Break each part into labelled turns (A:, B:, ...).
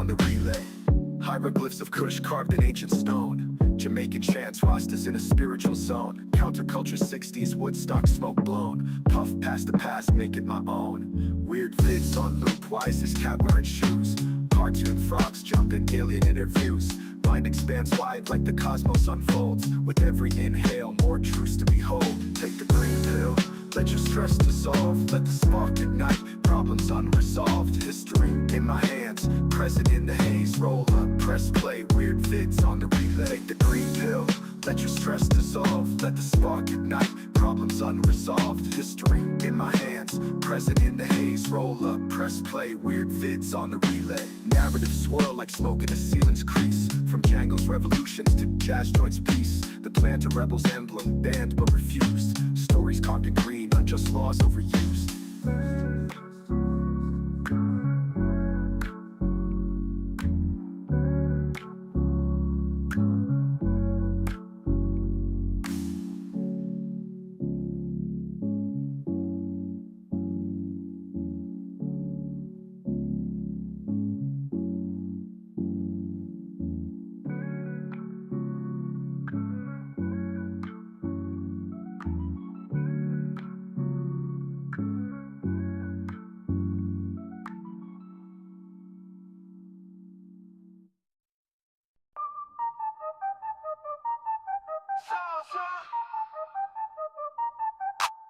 A: on the relay. Hieroglyphs of Kush carved in ancient stone. Jamaican chants rastas in a spiritual zone. Counterculture 60s, Woodstock smoke blown. Puff past the past, make it my own. Weird vids on loop, why is this cat wearing shoes? Cartoon frogs jumping, alien interviews. Mind expands wide like the cosmos unfolds. With every inhale, more truths to behold. Take the green pill, let your stress dissolve. Let the spark ignite, problems unresolved. History in my hands, present in the haze. Roll up, press play, weird vids on the relay. Take the green pill, let your stress dissolve. Let the spark ignite, problems unresolved. History in my hands, present in the haze. Roll up, press play, weird vids on the relay. Narratives swirl like smoke in the ceiling's crease. From Django's revolutions to jazz joints peace. The plan to rebels emblem, banned but refused. Stories carved in green, unjust laws overused.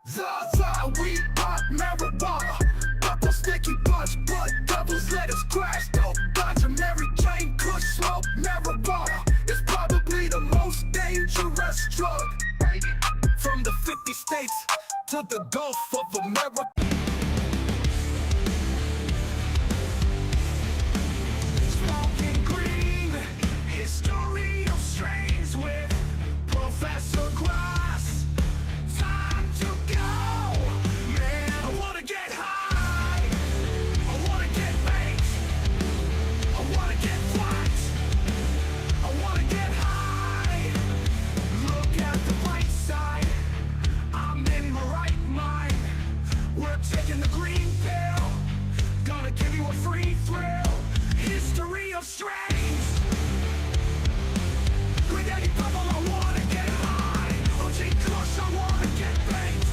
A: Zaza, we pop marijuana. Purple sticky blunts, blood devils let us crash. Dope, ganja, Mary Jane, Kush, smoke, marijuana. It's probably the most dangerous drug. From the 50 states to the Gulf of America. Smoking green, history of strains with Prof.Grass. Time to go, man. I wanna get high, I wanna get baked, I wanna get whacked, I wanna get high. Look at the bright side, I'm in my right mind. We're taking the green pill, gonna give you a free thrill. History of strains. Granddaddy Purple, I wanna get high. OG Kush, I wanna get baked.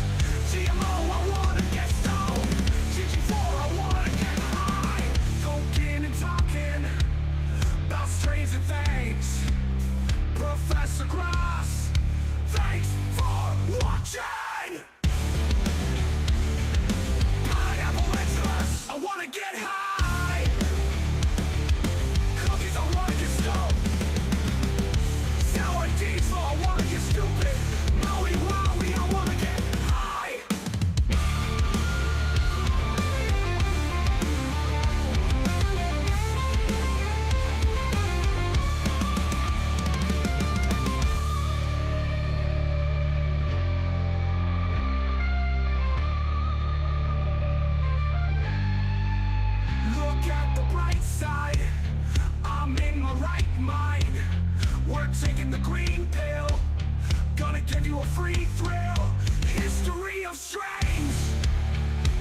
A: GMO, I wanna get stoned. GG4, I wanna get high. Talking and talking about strains and things. Professor Grass, thanks for watching. Pineapple Exodus, I wanna get high. Cookies, I wanna get stoned. Sour diesel, I wanna get stupid. Maui Wowie, I wanna get high. Look at the bright side, I'm in my right mind. We're taking the green pill, gonna give you a free thrill. History of strains.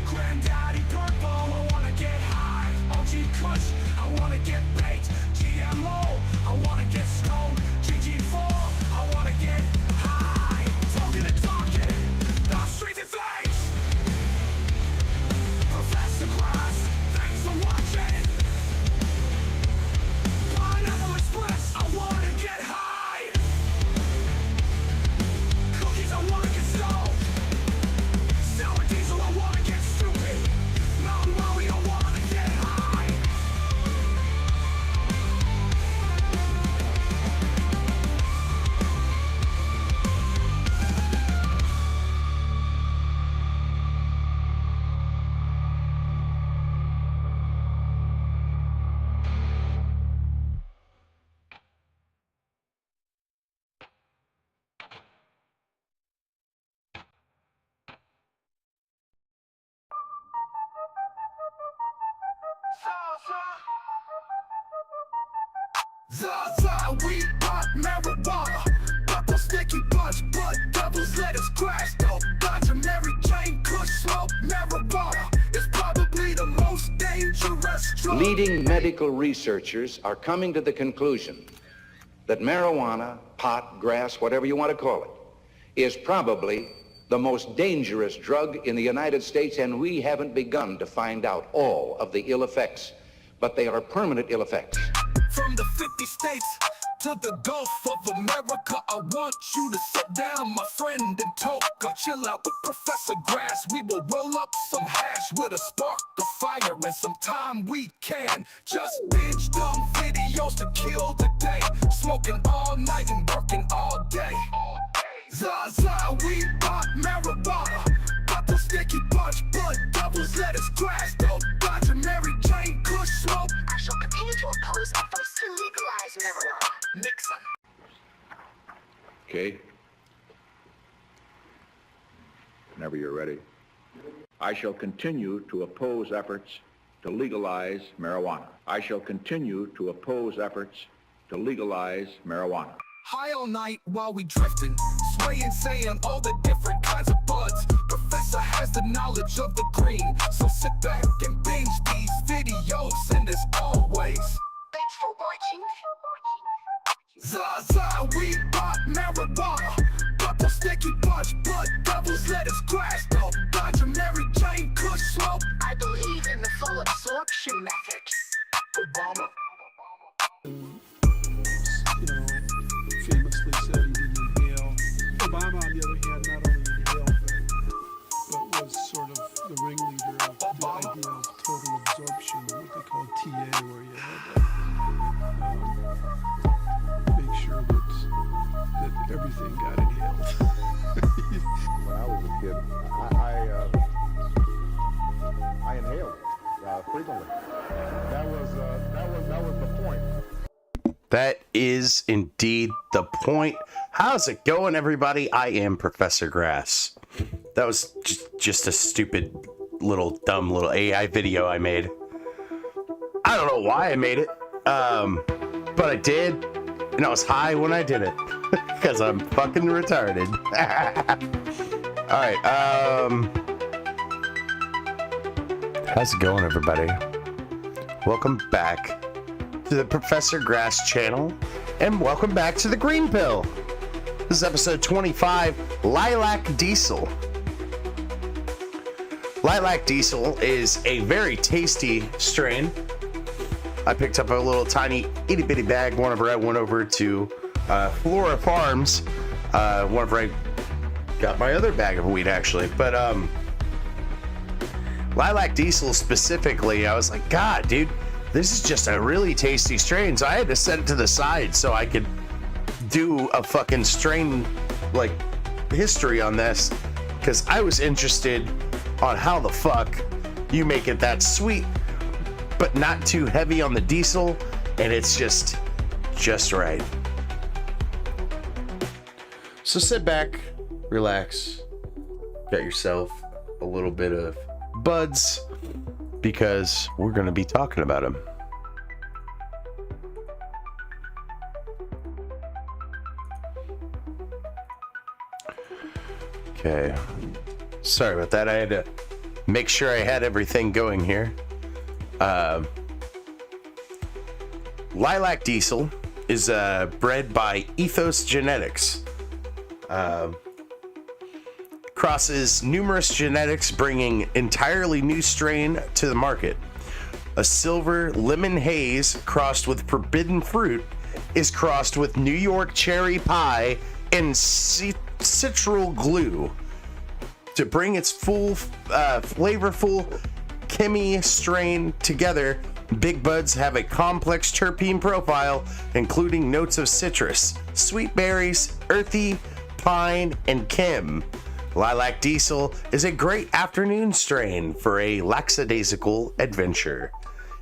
A: Granddaddy Purple, I wanna get high. OG Kush, I wanna get baked. GMO, I wanna get stoned. GG4, I wanna get high. Talking and talking about streets and things. Professor Grass, thanks for watching. Pineapple Express, I wanna get high. Cookies, I wanna get stoned. Sour diesel, I wanna get stupid. Mountain Maui, I wanna get high. Zaza, we pop marijuana. Purple sticky blunts, blood devils let us crash. Dope, ganja, Mary Jane, Kush, smoke, marijuana. It's probably the most dangerous
B: Leading medical researchers are coming to the conclusion that marijuana, pot, grass, whatever you want to call it, is probably the most dangerous drug in the United States, and we haven't begun to find out all of the ill effects, but they are permanent ill effects.
A: From the 50 states to the Gulf of America, I want you to sit down, my friend, and talk or chill out with Professor Grass. We will roll up some hash with a spark of fire, and sometime we can just binge dumb videos to kill the day, smoking all night and working all day. Zaza, we bought marijuana, got the sticky bunch, blood devils, let us grass, don't dodge a Mary Jane, kush smoke.
C: I shall continue to oppose efforts to legalize marijuana.
A: Nixon.
D: Okay. Whenever you're ready. I shall continue to oppose efforts to legalize marijuana. I shall continue to oppose efforts to legalize marijuana.
A: High all night while we drifting, swaying, saying all the different kinds of buds. Professor has the knowledge of the green, so sit back and binge these videos, and as always,
C: Thanks for watching.
A: Zaza, we bought marijuana, got the sticky bunch, blood devils, let us grass, don't dodge a Mary Jane, kush smoke.
C: I believe in the full absorption method.
A: Obama.
E: Famously said he didn't inhale. Obama, on the other hand, not only inhaled, but was sort of the ringleader of the idea of total absorption, what they call TA, where you had to make sure that everything got inhaled.
F: When I was a kid, I inhaled frequently. That was the point.
G: That is indeed the point. How's it going, everybody? I am Professor Grass. That was just a stupid dumb little AI video I made. I don't know why I made it, but I did, and I was high when I did it because I'm fucking retarded. All right, how's it going, everybody? Welcome back to the Professor Grass channel, and welcome back to the Green Pill. This is episode 25, Lilac Diesel. Lilac Diesel is a very tasty strain. I picked up a little tiny itty bitty bag whenever I went over to Flora Farms, whenever I got my other bag of weed, actually. But Lilac Diesel specifically, I was like, God, dude, this is just a really tasty strain. So I had to set it to the side so I could do a fucking strain like history on this, because I was interested on how the fuck you make it that sweet but not too heavy on the diesel, and it's just right. So sit back, relax, get yourself a little bit of buds, because we're going to be talking about them. Okay, sorry about that. I had to make sure I had everything going here. Lilac Diesel is bred by Ethos Genetics. Crosses numerous genetics, bringing entirely new strain to the market. A silver lemon haze crossed with forbidden fruit is crossed with New York cherry pie and citral glue to bring its full flavorful Kimmy strain together. Big buds have a complex terpene profile, including notes of citrus, sweet berries, earthy, pine, and Kim. Lilac Diesel is a great afternoon strain for a lackadaisical adventure,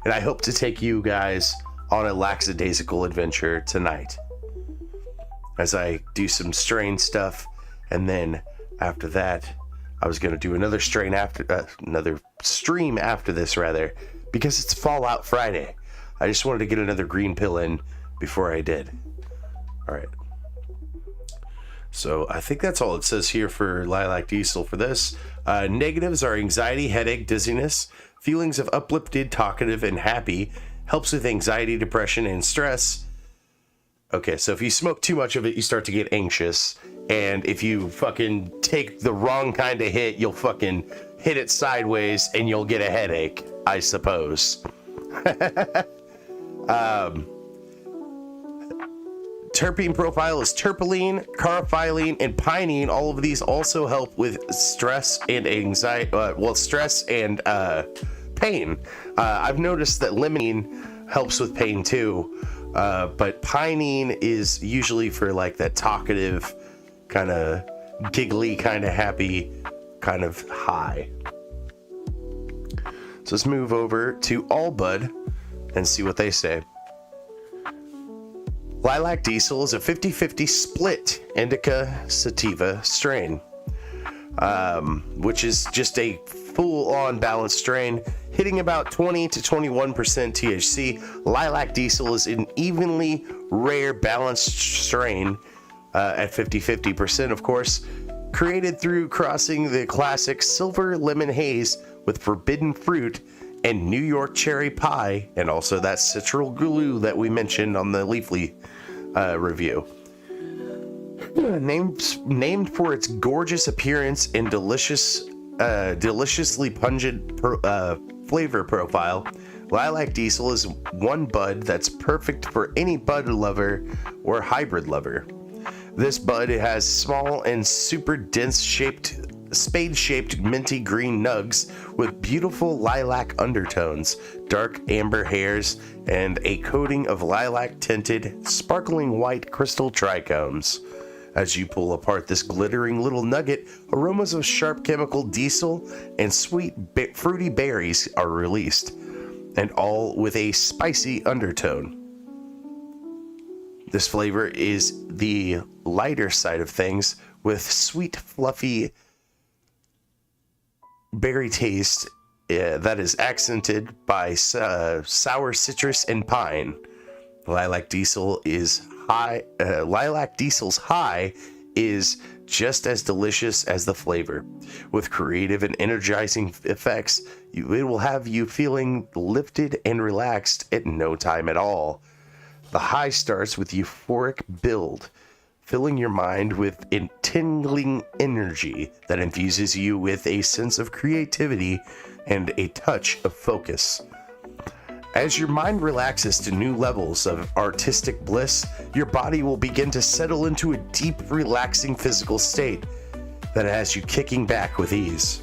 G: and I hope to take you guys on a lackadaisical adventure tonight as I do some strain stuff, and then after that I was going to do another stream after this, rather, because it's Fallout Friday. I just wanted to get another green pill in before I did. All right. So I think that's all it says here for Lilac Diesel for this. Negatives are anxiety, headache, dizziness, Feelings of uplifted, talkative, and happy. Helps with anxiety, depression, and stress. Okay, so if you smoke too much of it, you start to get anxious. And if you fucking take the wrong kind of hit, you'll fucking hit it sideways and you'll get a headache, I suppose. Terpene profile is terpene, carpylene, and pinene. All of these also help with stress and anxiety. Stress and pain. I've noticed that limonene helps with pain too, but pinene is usually for like that talkative, kind of giggly, kind of happy, kind of high. So let's move over to All Bud and see what they say. Lilac Diesel is a 50-50 split indica sativa strain, which is just a full-on balanced strain, hitting about 20 to 21% THC. Lilac Diesel is an evenly rare balanced strain at 50-50%, of course, created through crossing the classic silver lemon haze with forbidden fruit and New York cherry pie, and also that citral glue that we mentioned on the Leafly review. Named for its gorgeous appearance and deliciously pungent flavor profile, Lilac Diesel is one bud that's perfect for any bud lover or hybrid lover. This bud has small and super dense spade-shaped minty green nugs with beautiful lilac undertones, dark amber hairs, and a coating of lilac-tinted, sparkling white crystal trichomes. As you pull apart this glittering little nugget, aromas of sharp chemical diesel and sweet fruity berries are released, and all with a spicy undertone. This flavor is the lighter side of things, with sweet, fluffy berry taste that is accented by sour citrus and pine. Lilac Diesel's high is just as delicious as the flavor. With creative and energizing effects, it will have you feeling lifted and relaxed at no time at all. The high starts with euphoric build, filling your mind with a tingling energy that infuses you with a sense of creativity and a touch of focus. As your mind relaxes to new levels of artistic bliss, your body will begin to settle into a deep, relaxing physical state that has you kicking back with ease.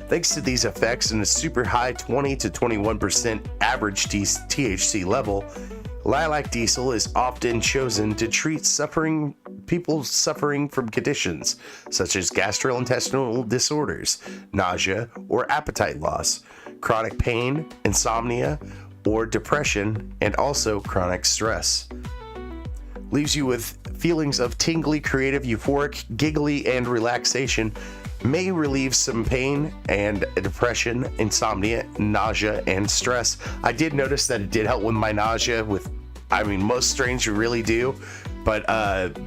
G: Thanks to these effects and a super high 20 to 21% average THC level, Lilac Diesel is often chosen to treat people suffering from conditions such as gastrointestinal disorders, nausea or appetite loss, chronic pain, insomnia, or depression, and also chronic stress. Leaves you with feelings of tingly, creative, euphoric, giggly, and relaxation. May relieve some pain and depression, insomnia, nausea, and stress. I did notice that it did help with my nausea. Most strains really do, but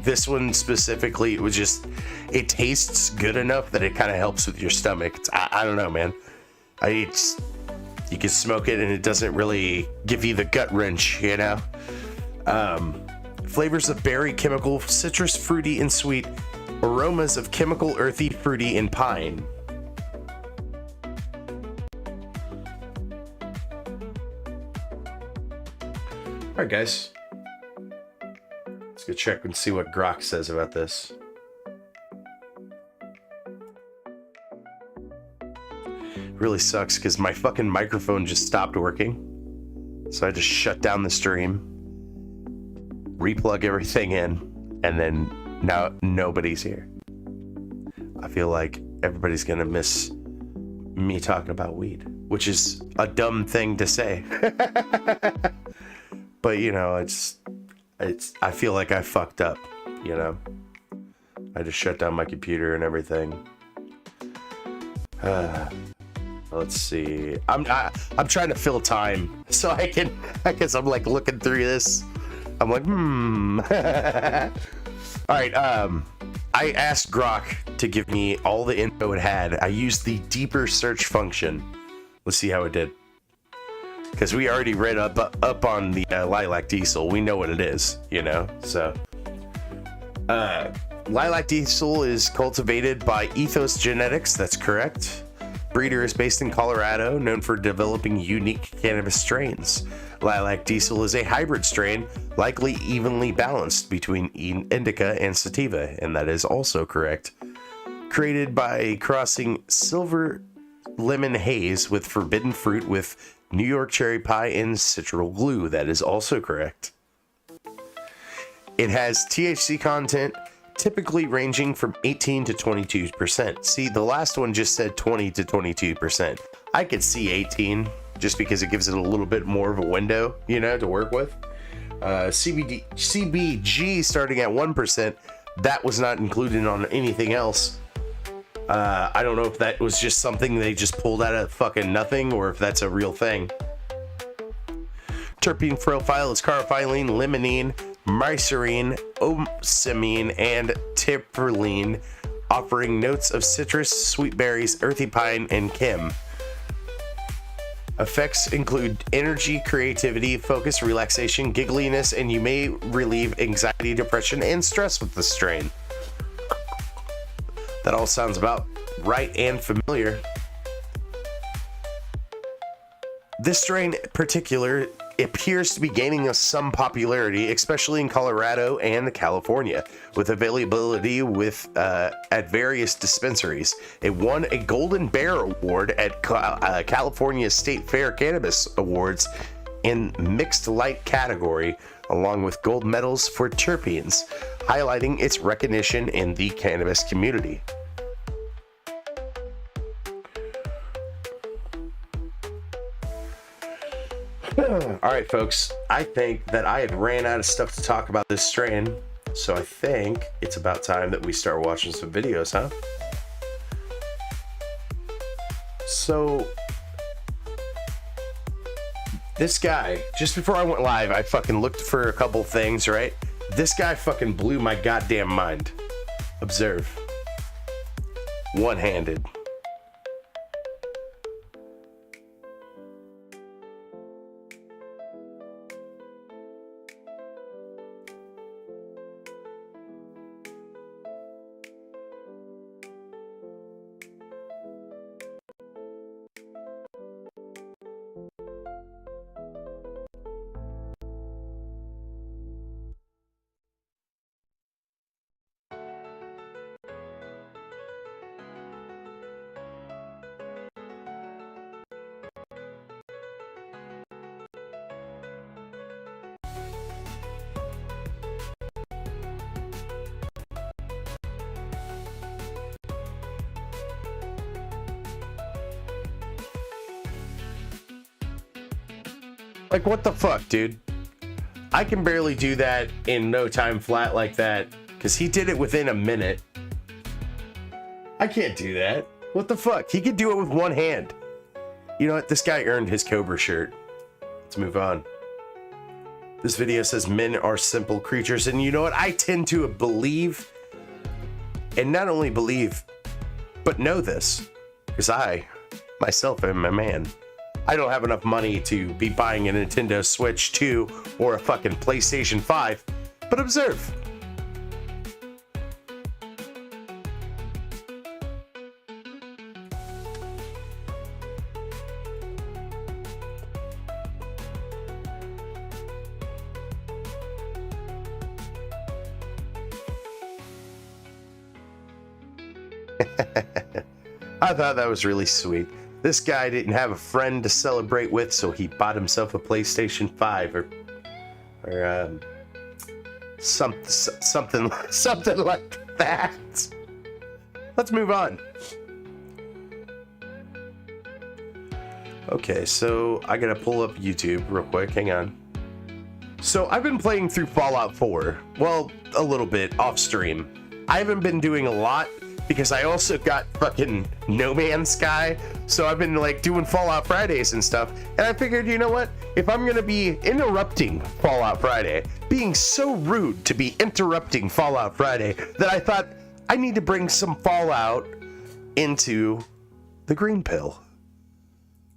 G: this one specifically, it tastes good enough that it kind of helps with your stomach. I don't know, man. You can smoke it and it doesn't really give you the gut wrench, you know? Flavors of berry, chemical, citrus, fruity, and sweet. Aromas of chemical, earthy, fruity, and pine. Alright, guys. Let's go check and see what Grok says about this. Really sucks because my fucking microphone just stopped working. So I just shut down the stream, replug everything in, and then now nobody's here. I feel like everybody's gonna miss me talking about weed, which is a dumb thing to say. But you know, I feel like I fucked up, you know. I just shut down my computer and everything. Let's see. I'm trying to fill time so I guess I'm like looking through this. I'm like, All right, I asked Grok to give me all the info it had. I used the deeper search function Let's see how it did. Because we already read up on the Lilac Diesel. We know what it is, you know? So, Lilac Diesel is cultivated by Ethos Genetics. That's correct. Breeder is based in Colorado, known for developing unique cannabis strains. Lilac Diesel is a hybrid strain, likely evenly balanced between indica and sativa, and that is also correct. Created by crossing silver lemon haze with forbidden fruit with New York cherry pie and citral glue. That is also correct. It has THC content typically ranging from 18 to 22%. See, the last one just said 20 to 22%. I could see 18 just because it gives it a little bit more of a window, you know, to work with. CBG starting at 1%. That was not included on anything else. I don't know if that was just something they just pulled out of fucking nothing or if that's a real thing. Terpene profile is carpylene, limonene, mycerine, ocimene, and terpene, offering notes of citrus, sweet berries, earthy pine, and kim. Effects include energy, creativity, focus, relaxation, giggliness, and you may relieve anxiety, depression, and stress with the strain. That all sounds about right and familiar. This strain in particular appears to be gaining some popularity, especially in Colorado and California, with availability at various dispensaries. It won a Golden Bear Award at California State Fair Cannabis Awards in mixed light category, along with gold medals for terpenes, highlighting its recognition in the cannabis community. All right, folks, I think that I had ran out of stuff to talk about this strain, so I think it's about time that we start watching some videos, huh? So, this guy, just before I went live, I fucking looked for a couple things, right? This guy fucking blew my goddamn mind. Observe. One-handed. Like, what the fuck, dude? I can barely do that in no time flat like that, because he did it within a minute. I can't do that. What the fuck? He could do it with one hand. You know what? This guy earned his Cobra shirt. Let's move on. This video says men are simple creatures, and you know what? I tend to believe, and not only believe, but know this, because I, myself, am a man. I don't have enough money to be buying a Nintendo Switch 2 or a fucking PlayStation 5, but observe. I thought that was really sweet. This guy didn't have a friend to celebrate with, so he bought himself a PlayStation 5 or something like that. Let's move on. Okay, so I gotta pull up YouTube real quick. Hang on. So I've been playing through Fallout 4. Well, a little bit off stream. I haven't been doing a lot because I also got fucking No Man's Sky. So I've been like doing Fallout Fridays and stuff. And I figured, you know what? If I'm gonna be interrupting Fallout Friday, being so rude to be interrupting Fallout Friday, that I thought I need to bring some Fallout into the green pill.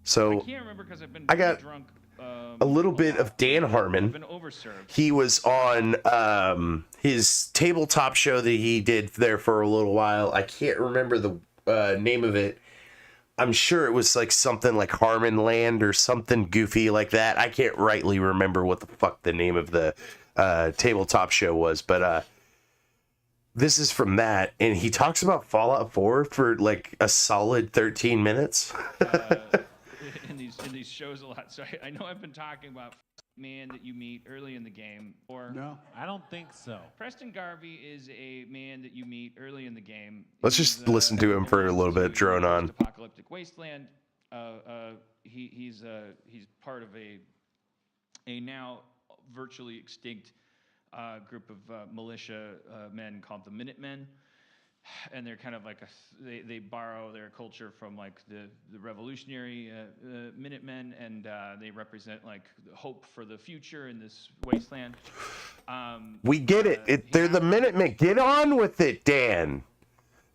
G: So
H: can't remember because I've been
G: I got
H: drunk.
G: a little bit of Dan
H: I've
G: Harmon.
H: been overserved.
G: He was on his tabletop show that he did there for a little while. I can't remember the name of it. I'm sure it was like something like Harmon Land or something goofy like that. I can't rightly remember what the fuck the name of the tabletop show was, but this is from that, and he talks about Fallout 4 for like a solid 13 minutes.
H: in these shows a lot. So I know I've been talking about man that you meet early in the game. Or
E: No.
I: I don't think so.
H: Preston Garvey is a man that you meet early in the game.
G: Let's just listen to him for a little bit, drone on.
H: Apocalyptic wasteland. He's part of a now virtually extinct group of militia men called the Minutemen. And they're kind of like they borrow their culture from like the revolutionary Minutemen, and they represent like the hope for the future in this wasteland.
G: We get it. They're the Minutemen. Get on with it, Dan.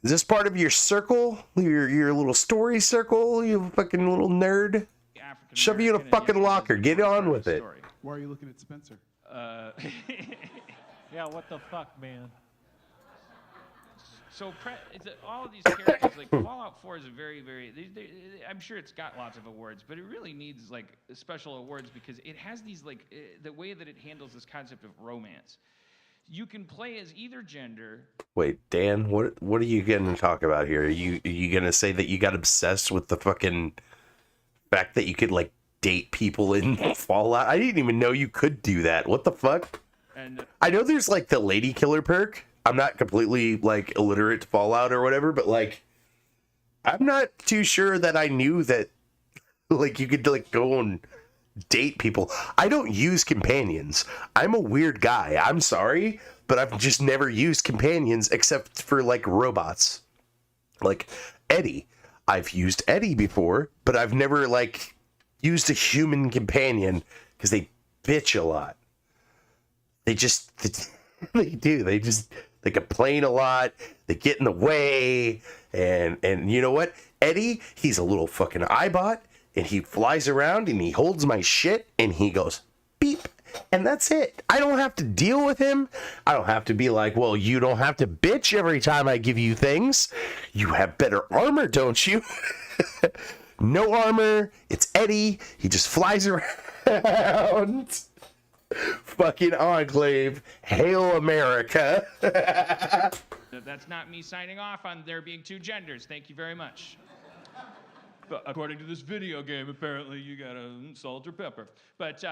G: Is this part of your circle? Your little story circle? You fucking little nerd. Shove you in a fucking locker. Get on with it.
E: Why are you looking at Spencer?
I: Yeah, what the fuck, man?
H: So all of these characters, like Fallout 4 is a very, I'm sure it's got lots of awards, but it really needs like special awards because it has these like, the way that it handles this concept of romance. You can play as either gender.
G: Wait, Dan, what are you going to talk about here? Are you going to say that you got obsessed with the fucking fact that you could like date people in Fallout? I didn't even know you could do that. What the fuck?
H: And
G: I know there's like the lady killer perk. I'm not completely like illiterate to Fallout or whatever, but like I'm not too sure that I knew that like you could like go and date people. I don't use companions. I'm a weird guy. I'm sorry, but I've just never used companions except for like robots. Like Eddie. I've used Eddie before, but I've never like used a human companion because they bitch a lot. They do. They complain a lot. They get in the way. And you know what? Eddie, he's a little fucking iBot. And he flies around and he holds my shit. And he goes, beep. And that's it. I don't have to deal with him. I don't have to be like, well, you don't have to bitch every time I give you things. You have better armor, don't you? No armor. It's Eddie. He just flies around. Fucking Enclave. Hail America.
H: that's not me signing off on there being two genders. Thank you very much. But according to this video game, apparently you got salt or pepper. But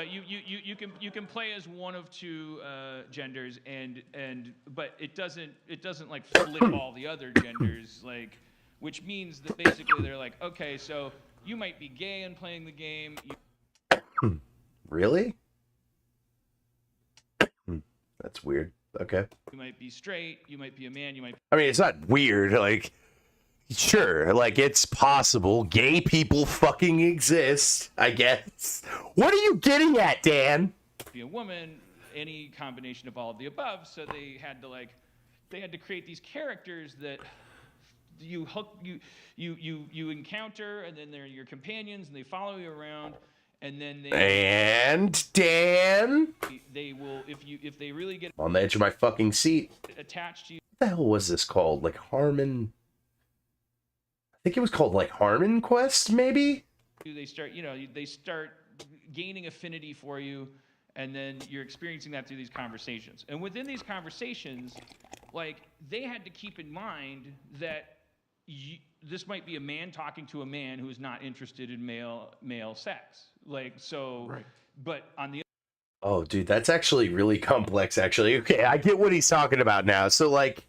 H: you can play as one of two genders, but it doesn't like flip all the other genders, like, which means that basically they're like, okay, so you might be gay and playing the game.
G: Really? That's weird. Okay.
H: You might be straight. You might be a man.
G: I mean, it's not weird. Like, sure, like it's possible. Gay people fucking exist, I guess. What are you getting at, Dan?
H: Be a woman. Any combination of all of the above. So they had to create these characters that you encounter, and then they're your companions, and they follow you around. And then
G: Dan,
H: they will, if they really get
G: on the edge of my fucking seat
H: attached to you.
G: What the hell was this called? Like Harmon? I think it was called like Harmon Quest, maybe.
H: They start gaining affinity for you, and then you're experiencing that through these conversations. And within these conversations, like they had to keep in mind that this might be a man talking to a man who is not interested in male sex. Like, so, right. But on the
G: oh, dude, that's actually really complex, actually. Okay, I get what he's talking about now. So, like,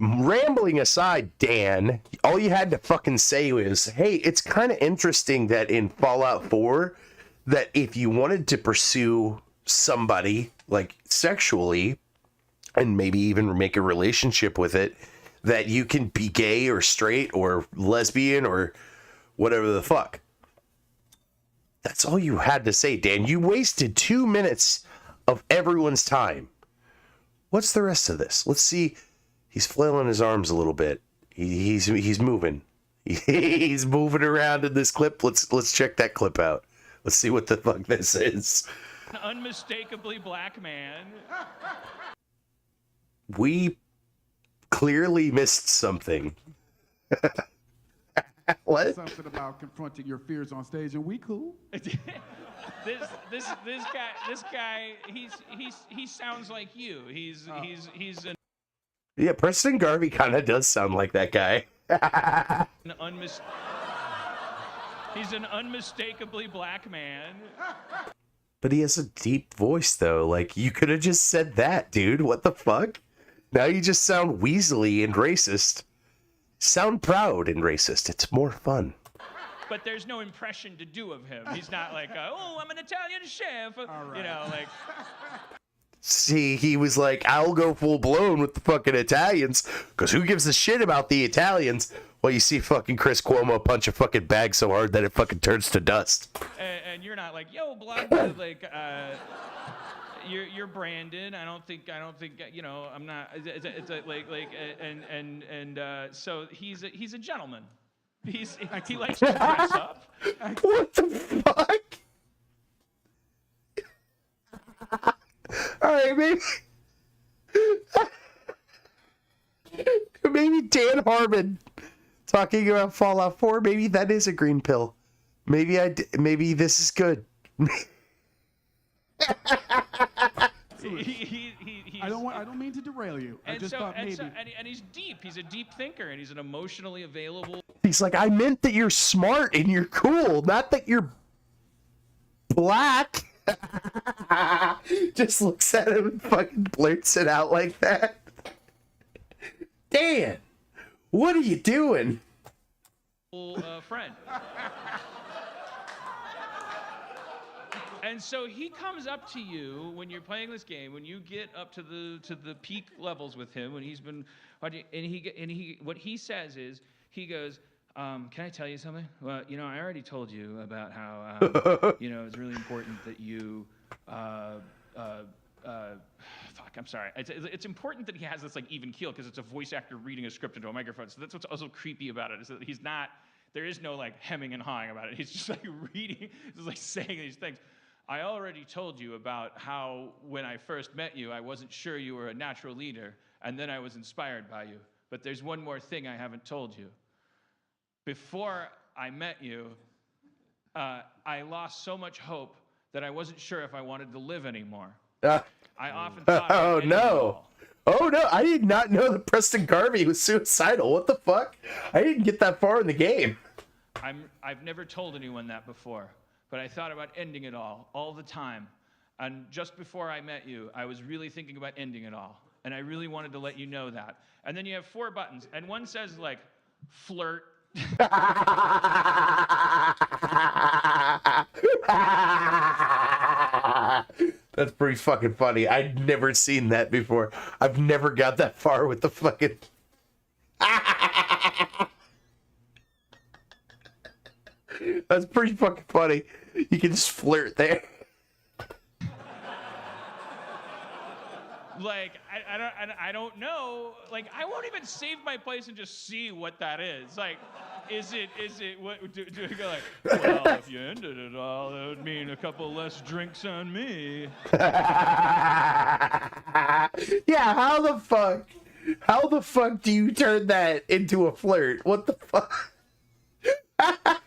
G: rambling aside, Dan, all you had to fucking say was, hey, it's kind of interesting that in Fallout 4, that if you wanted to pursue somebody, like, sexually, and maybe even make a relationship with it, that you can be gay or straight or lesbian or whatever the fuck. That's all you had to say, Dan. You wasted 2 minutes of everyone's time. What's the rest of this? Let's see. He's flailing his arms a little bit. He's moving. He's moving around in this clip. Let's check that clip out. Let's see what the fuck this is.
H: An unmistakably black man.
G: We clearly missed something. What?
J: Something about confronting your fears on stage, and we cool.
H: this guy, he sounds like you. He's an
G: Yeah, Preston Garvey kind of does sound like that guy.
H: He's an unmistakably black man.
G: But he has a deep voice, though. Like, you could have just said that, dude. What the fuck? Now you just sound weaselly and racist. Sound proud and racist. It's more fun.
H: But there's no impression to do of him. He's not like, oh, I'm an Italian chef.
J: Right.
H: You know, like.
G: See, he was like, I'll go full blown with the fucking Italians, because who gives a shit about the Italians? Well, you see fucking Chris Cuomo punch a fucking bag so hard that it fucking turns to dust.
H: And you're not like, yo, blood, like, you're Brandon. I don't think, you know, I'm not. It's so he's a gentleman. He likes to dress up.
G: What the fuck? All right, maybe Dan Harmon talking about Fallout 4. Maybe that is a green pill. Maybe this is good.
J: I don't mean to derail you. I just thought maybe.
H: And he's deep. He's a deep thinker, and he's an emotionally available.
G: He's like, I meant that you're smart and you're cool, not that you're black. Just looks at him and fucking blurts it out like that. Dan, what are you doing?
H: Friend. And so he comes up to you when you're playing this game, when you get up to the peak levels with him, when he's been, and what he says is, he goes, can I tell you something? Well, you know, I already told you about how, you know, it's really important that you, fuck, I'm sorry. It's important that he has this, like, even keel, because it's a voice actor reading a script into a microphone. So that's what's also creepy about it, is that he's not, there is no, like, hemming and hawing about it. He's just, like, reading, just, like, saying these things. I already told you about how, when I first met you, I wasn't sure you were a natural leader, and then I was inspired by you. But there's one more thing I haven't told you. Before I met you, I lost so much hope that I wasn't sure if I wanted to live anymore. I often thought
G: Oh no. Oh no, I did not know that Preston Garvey was suicidal. What the fuck? I didn't get that far in the game.
H: I've never told anyone that before, but I thought about ending it all the time. And just before I met you, I was really thinking about ending it all. And I really wanted to let you know that. And then you have 4 buttons, and one says, like, flirt.
G: That's pretty fucking funny. I'd never seen that before. I've never got that far with the fucking... That's pretty fucking funny. You can just flirt there.
H: Like, I don't know. Like, I won't even save my place and just see what that is. Like, is it, what, do I go like, well, if you ended it all, that would mean a couple less drinks on me.
G: Yeah, how the fuck do you turn that into a flirt? What the fuck?
H: I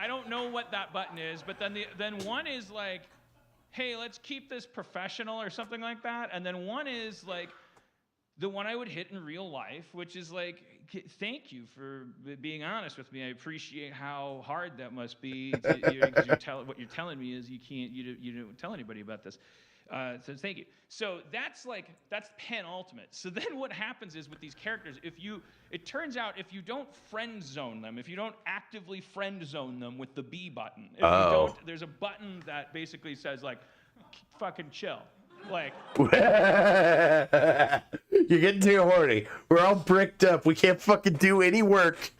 H: don't know what that button is, but then one is like, hey, let's keep this professional or something like that. And then one is like the one I would hit in real life, which is like, thank you for being honest with me. I appreciate how hard that must be. Because what you're telling me is you don't tell anybody about this. So thank you. So that's penultimate. So then what happens is with these characters, it turns out if you don't friend zone them, if you don't actively friend zone them with the B button, if you don't, there's a button that basically says like, fucking chill. Like,
G: you're getting too horny. We're all bricked up. We can't fucking do any work.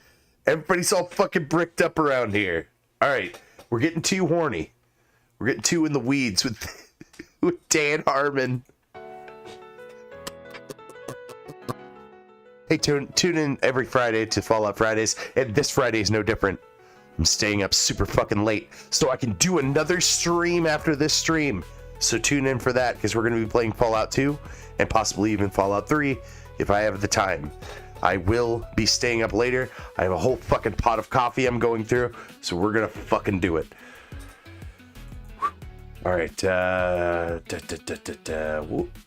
G: Everybody's all fucking bricked up around here. All right, we're getting too horny. We're getting too in the weeds with Dan Harmon. Hey, tune in every Friday to Fallout Fridays, and this Friday is no different. I'm staying up super fucking late so I can do another stream after this stream. So tune in for that, because we're going to be playing Fallout 2 and possibly even Fallout 3 if I have the time. I will be staying up later. I have a whole fucking pot of coffee I'm going through, so we're going to fucking do it. All right. Whoop.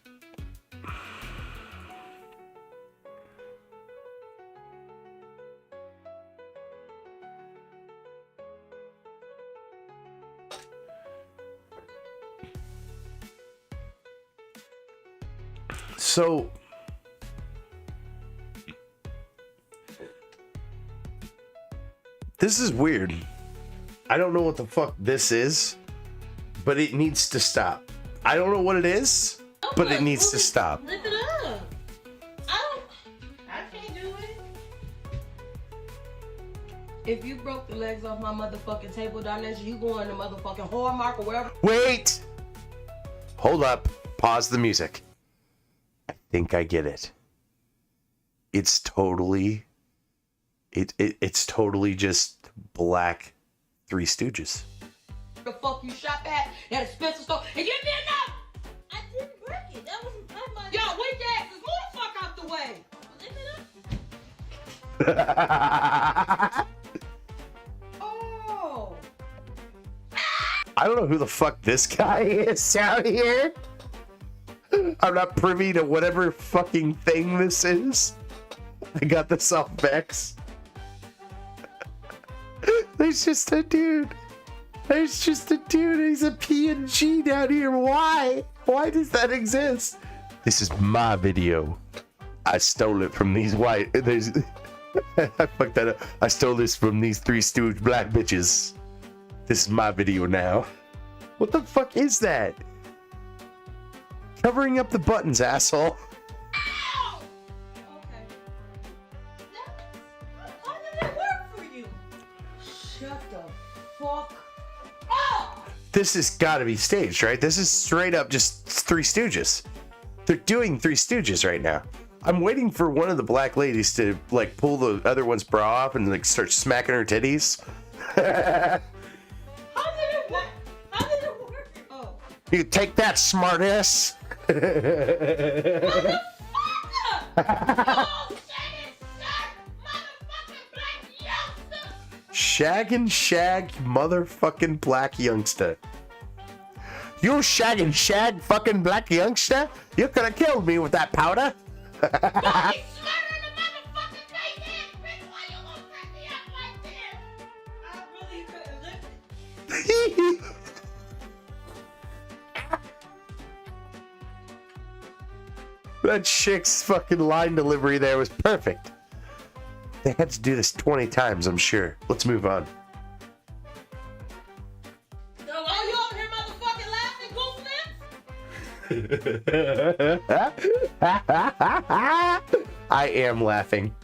G: So, this is weird. I don't know what the fuck this is, but it needs to stop. I don't know what it is, but it needs to stop.
K: Lift it up. I can't do it. If you broke the legs off my motherfucking table down there, you going to motherfucking Hallmark or wherever.
G: Wait! Hold up. Pause the music. I think I get it. It's totally... It's totally just black Three Stooges.
K: The fuck you shop at that expensive store and give me enough. I didn't break it. That wasn't my money. Yo, weak asses, move the fuck out the way. Lift it up. Oh.
G: I don't know who the fuck this guy is out here. I'm not privy to whatever fucking thing this is. I got this off Vex. There's just a dude. There's just a dude. He's a PNG down here. Why? Why does that exist? This is my video. I stole it from these white. There's. I fucked that up. I stole this from these Three Stooge black bitches. This is my video now. What the fuck is that? Covering up the buttons, asshole.
K: Ow! Okay. How did that work for you? Shut the fuck up!
G: This has got to be staged, right? This is straight up just Three Stooges. They're doing Three Stooges right now. I'm waiting for one of the black ladies to like pull the other one's bra off and like start smacking her titties.
K: How did it work? How did it work? Oh.
G: You take that, smartass.
K: Motherfucker!
G: Shag and shag, motherfucking black youngster. You shag and shag fucking black youngster? You could have killed me with that powder. That chick's fucking line delivery there was perfect. They had to do this 20 times, I'm sure. Let's move on.
K: Oh, you over here motherfucking laughing, goofy?
G: I am laughing.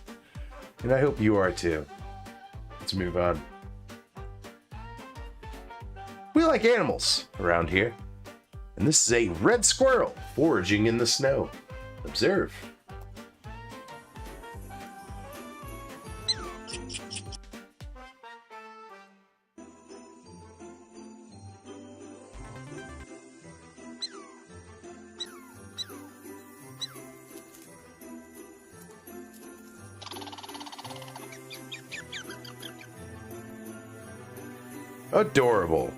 G: And I hope you are too. Let's move on. We like animals around here. And this is a red squirrel foraging in the snow. Observe. Adorable.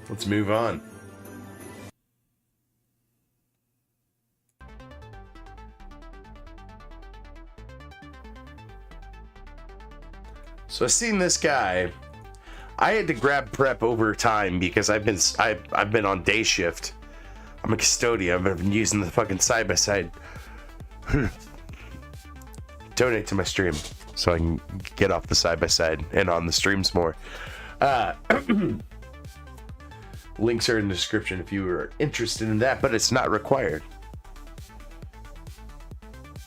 G: Let's move on. So I seen this guy. I had to grab prep over time because I've been on day shift. I'm a custodian. I've been using the fucking side by side. Donate to my stream so I can get off the side by side and on the streams more. Links are in the description if you are interested in that, but it's not required.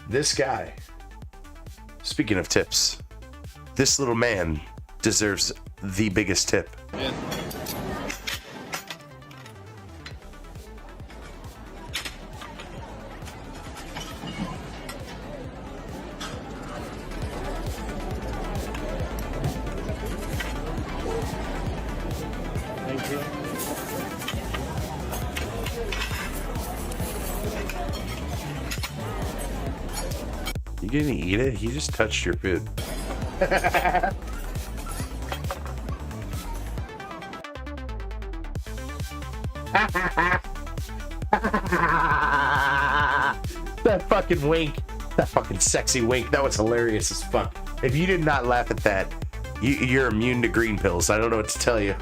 G: This guy, speaking of tips, this little man deserves the biggest tip.
L: Yeah.
G: You didn't eat it? He just touched your food. That fucking wink. That fucking sexy wink. That was hilarious as fuck. If you did not laugh at that, you're immune to green pills. I don't know what to tell you.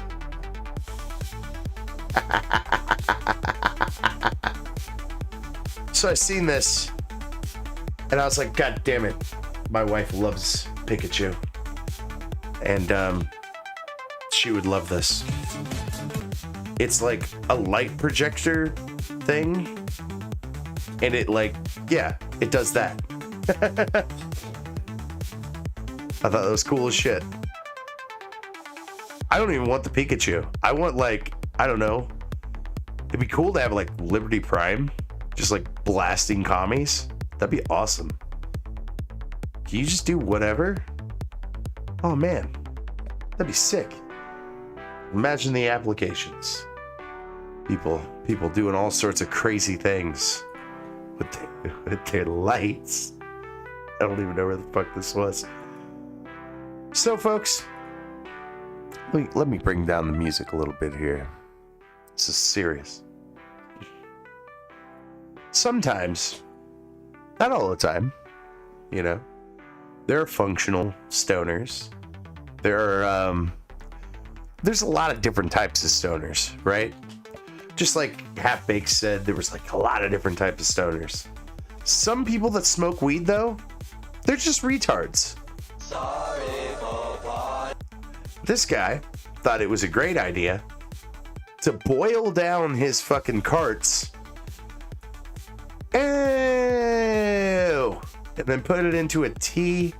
G: So I seen this, and I was like, God damn it. My wife loves Pikachu. And she would love this. It's like a light projector thing. And it like, yeah, it does that. I thought that was cool as shit. I don't even want the Pikachu. I want like, I don't know. It'd be cool to have like Liberty Prime. Just like blasting commies. That'd be awesome. Can you just do whatever? Oh man. That'd be sick. Imagine the applications. People doing all sorts of crazy things with their lights. I don't even know where the fuck this was. So folks, let me bring down the music a little bit here. This is serious. Sometimes, not all the time, you know, there are functional stoners. There's a lot of different types of stoners, right? Just like Half Baked said, there was like a lot of different types of stoners. Some people that smoke weed, though, they're just retards. This guy thought it was a great idea to boil down his fucking carts. Ew! And then put it into a tea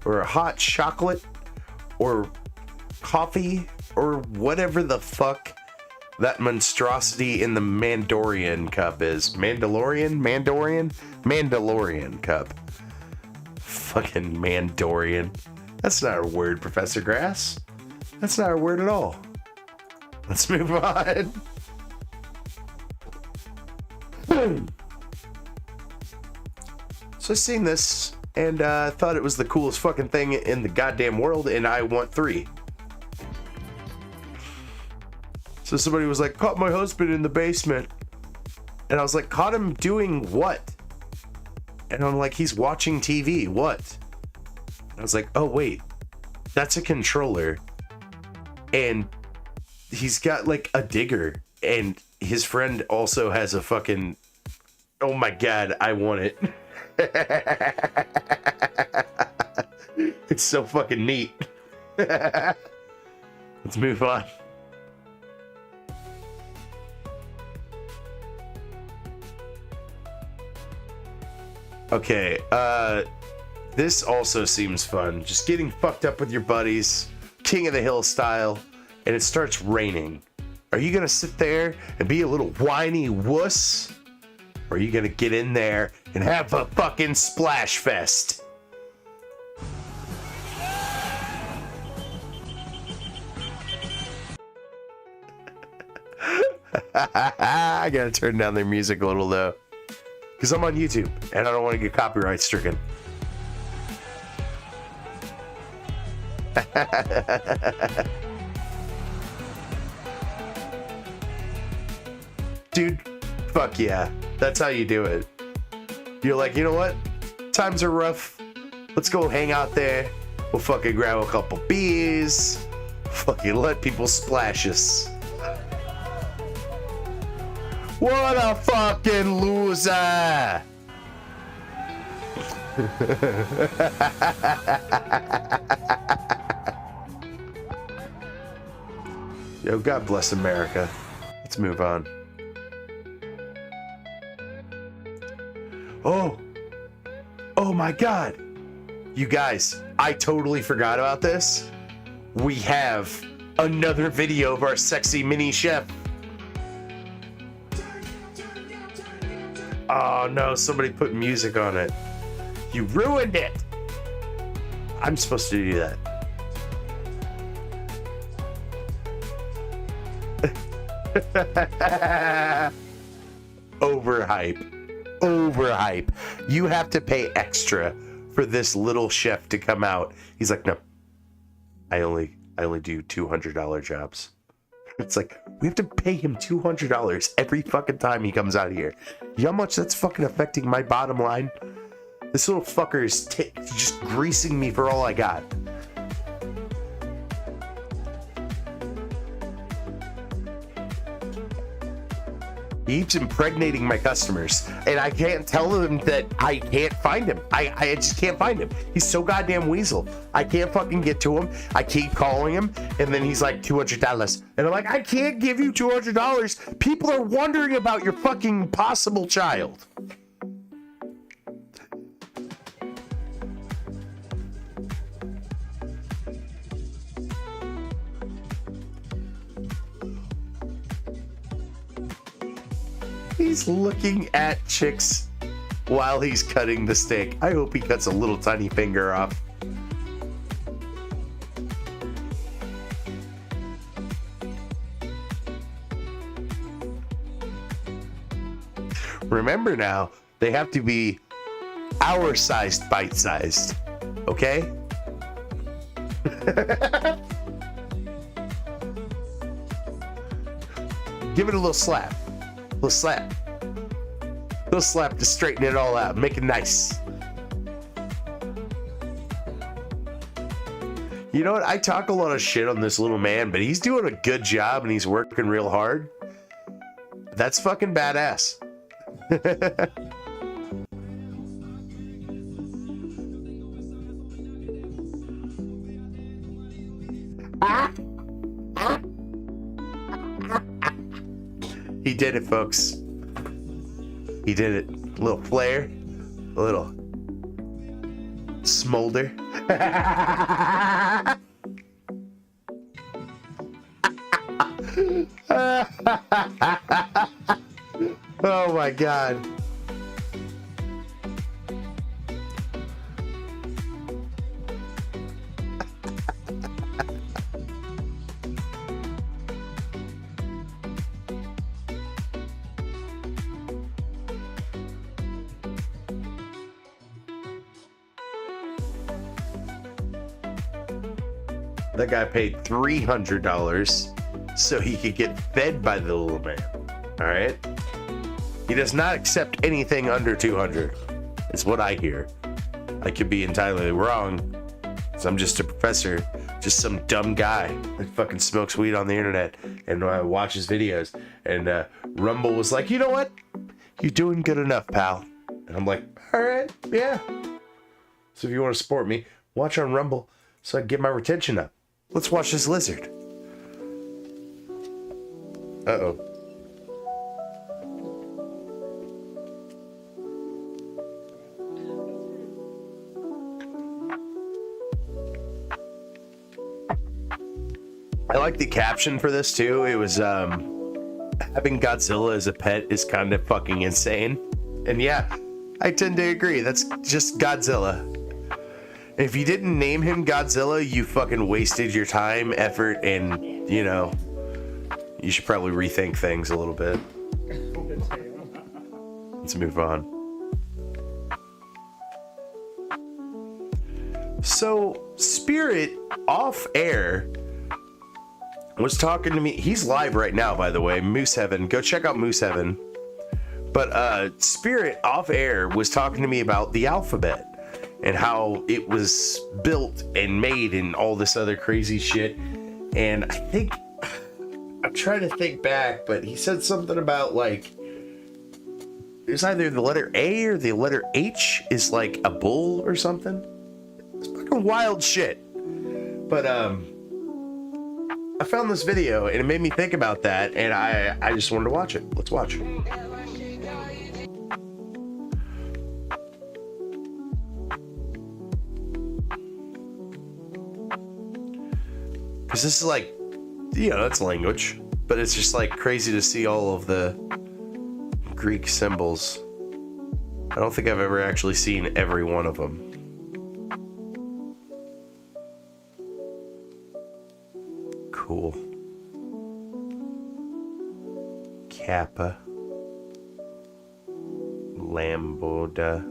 G: or a hot chocolate or coffee or whatever the fuck that monstrosity in the Mandalorian cup is. Mandalorian cup. Fucking Mandalorian. That's not a word, Professor Grass. That's not a word at all. Let's move on. So I seen this and thought it was the coolest fucking thing in the goddamn world, and I want 3. So somebody was like, caught my husband in the basement. And I was like, caught him doing what? And I'm like, he's watching TV. What? And I was like, oh wait, that's a controller. And he's got like a digger. And his friend also has a fucking, oh my God, I want it. It's so fucking neat. Let's move on. Okay, this also seems fun. Just getting fucked up with your buddies, King of the Hill style, and it starts raining. Are you gonna sit there and be a little whiny wuss? Or are you gonna get in there and have a fucking splash fest? I gotta turn down their music a little though, because I'm on YouTube and I don't want to get copyright stricken. Dude, fuck yeah. That's how you do it. You're like, you know what? Times are rough. Let's go hang out there. We'll fucking grab a couple beers. Fucking let people splash us. What a fucking loser! Yo, God bless America. Let's move on. Oh my God. You guys, I totally forgot about this. We have another video of our sexy mini chef. Oh no, somebody put music on it. You ruined it. I'm supposed to do that. Overhype. You have to pay extra for this little chef to come out. He's like, no, I only do $200 jobs. It's like, we have to pay him $200 every fucking time he comes out here. You know how much that's fucking affecting my bottom line? This little fucker is just greasing me for all I got. He keeps impregnating my customers, and I can't tell them that I can't find him. I just can't find him. He's so goddamn weasel. I can't fucking get to him. I keep calling him, and then he's like, $200. And I'm like, I can't give you $200. People are wondering about your fucking possible child. He's looking at chicks while he's cutting the steak. I hope he cuts a little tiny finger off. Remember now, they have to be our-sized, bite-sized. Okay? Give it a little slap. Little slap. Little slap to straighten it all out. Make it nice. You know what? I talk a lot of shit on this little man, but he's doing a good job and he's working real hard. That's fucking badass. He did it, folks. He did it. A little flare, a little smolder. Oh my God. That guy paid $300 so he could get fed by the little man. All right? He does not accept anything under $200. Is what I hear. I could be entirely wrong. So I'm just a professor, just some dumb guy that fucking smokes weed on the internet and watches videos. And Rumble was like, you know what? You're doing good enough, pal. And I'm like, all right, yeah. So if you want to support me, watch on Rumble so I can get my retention up. Let's watch this lizard. Uh-oh. I like the caption for this too. It was having Godzilla as a pet is kind of fucking insane. And yeah, I tend to agree. That's just Godzilla. If you didn't name him Godzilla, you fucking wasted your time, effort, and, you know, you should probably rethink things a little bit. Let's move on. So, Spirit, off air, was talking to me. He's live right now, by the way. Moose Heaven. Go check out Moose Heaven. But Spirit, off air, was talking to me about the alphabet and how it was built and made and all this other crazy shit. And I think, I'm trying to think back, but he said something about like, it's either the letter A or the letter H is like a bull or something. It's fucking wild shit. But I found this video and it made me think about that, and I just wanted to watch it. Let's watch it. Because this is like, you know, that's language, but it's just like crazy to see all of the Greek symbols. I don't think I've ever actually seen every one of them. Cool. Kappa. Lambda.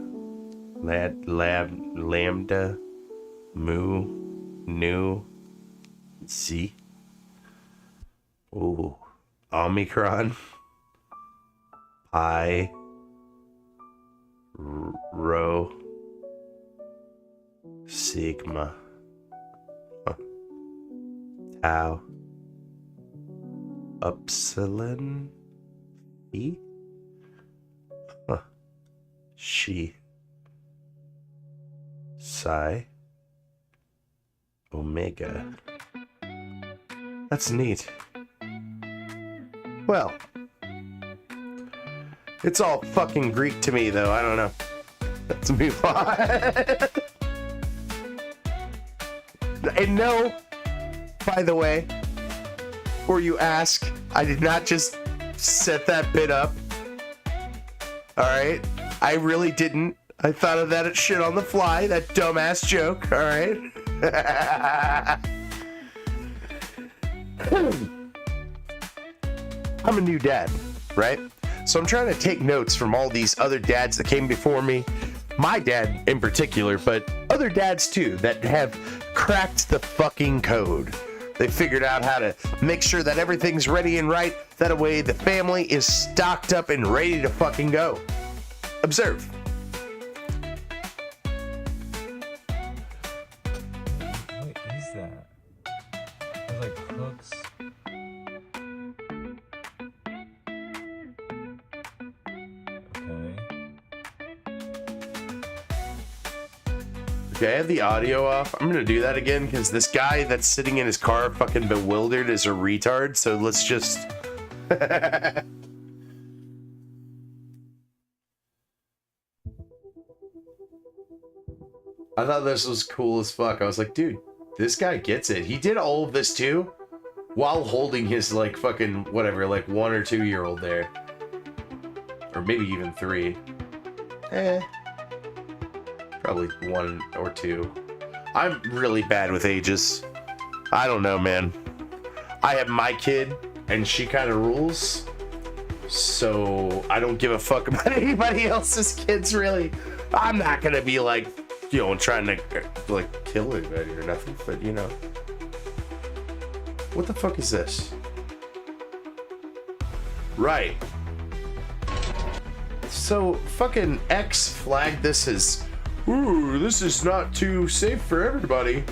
G: Lambda, Mu, Nu, Z. Ooh, Omicron, Pi, Rho, Sigma, Tau, Upsilon, E, She, Psi, Omega. That's neat. Well, it's all fucking Greek to me, though. I don't know. Let's move on. And no, by the way, before you ask, I did not just set that bit up. Alright? I really didn't. I thought of that shit on the fly, that dumbass joke, alright? I'm a new dad, right? So I'm trying to take notes from all these other dads that came before me. My dad in particular, but other dads too that have cracked the fucking code. They figured out how to make sure that everything's ready and right. That way the family is stocked up and ready to fucking go. Observe.
L: What is that? There's like hooks.
G: Okay, I have the audio off. I'm gonna do that again because this guy that's sitting in his car fucking bewildered is a retard, so let's just... I thought this was cool as fuck. I was like, dude, this guy gets it. He did all of this too while holding his like fucking whatever, like 1 or 2 year old there. Or maybe even 3. Probably 1 or 2. I'm really bad with ages. I don't know, man. I have my kid and she kind of rules. So I don't give a fuck about anybody else's kids, really. I'm not going to be like, you know, trying to like kill anybody or nothing, but you know. What the fuck is this? Right. So fucking X flagged this as, ooh, this is not too safe for everybody.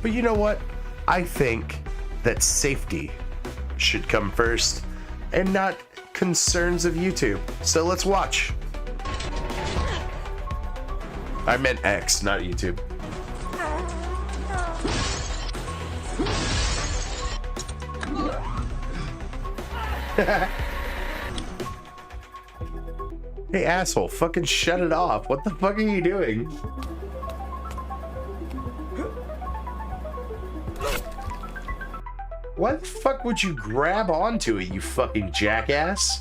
G: But you know what? I think that safety should come first and not concerns of YouTube. So let's watch. I meant X, not YouTube. Hey, asshole, fucking shut it off. What the fuck are you doing? Why the fuck would you grab onto it, you fucking jackass?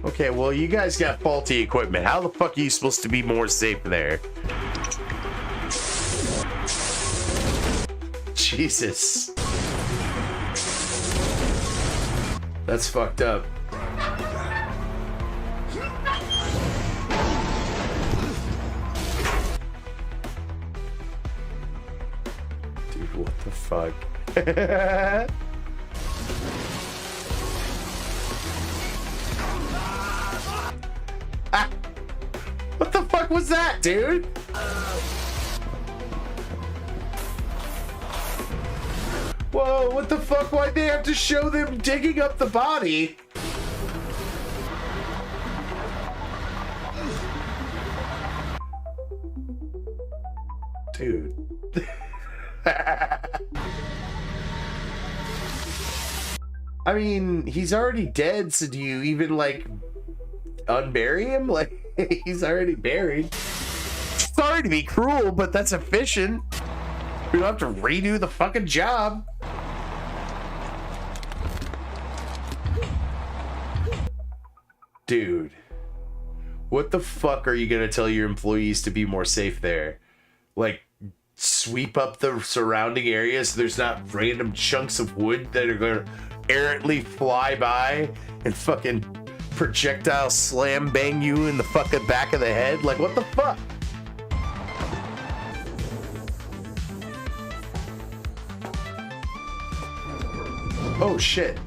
G: Okay, well, you guys got faulty equipment. How the fuck are you supposed to be more safe there? Jesus. That's fucked up. Dude, what the fuck? Ah, what the fuck was that, dude? Whoa, what the fuck? Why'd they have to show them digging up the body? Dude. I mean, he's already dead, so do you even, like, unbury him? Like, he's already buried. Sorry to be cruel, but that's efficient. We don't have to redo the fucking job. Dude, what the fuck are you gonna tell your employees to be more safe there? Like, sweep up the surrounding areas so there's not random chunks of wood that are gonna errantly fly by and fucking projectile slam bang you in the fucking back of the head? Like, what the fuck? Oh shit.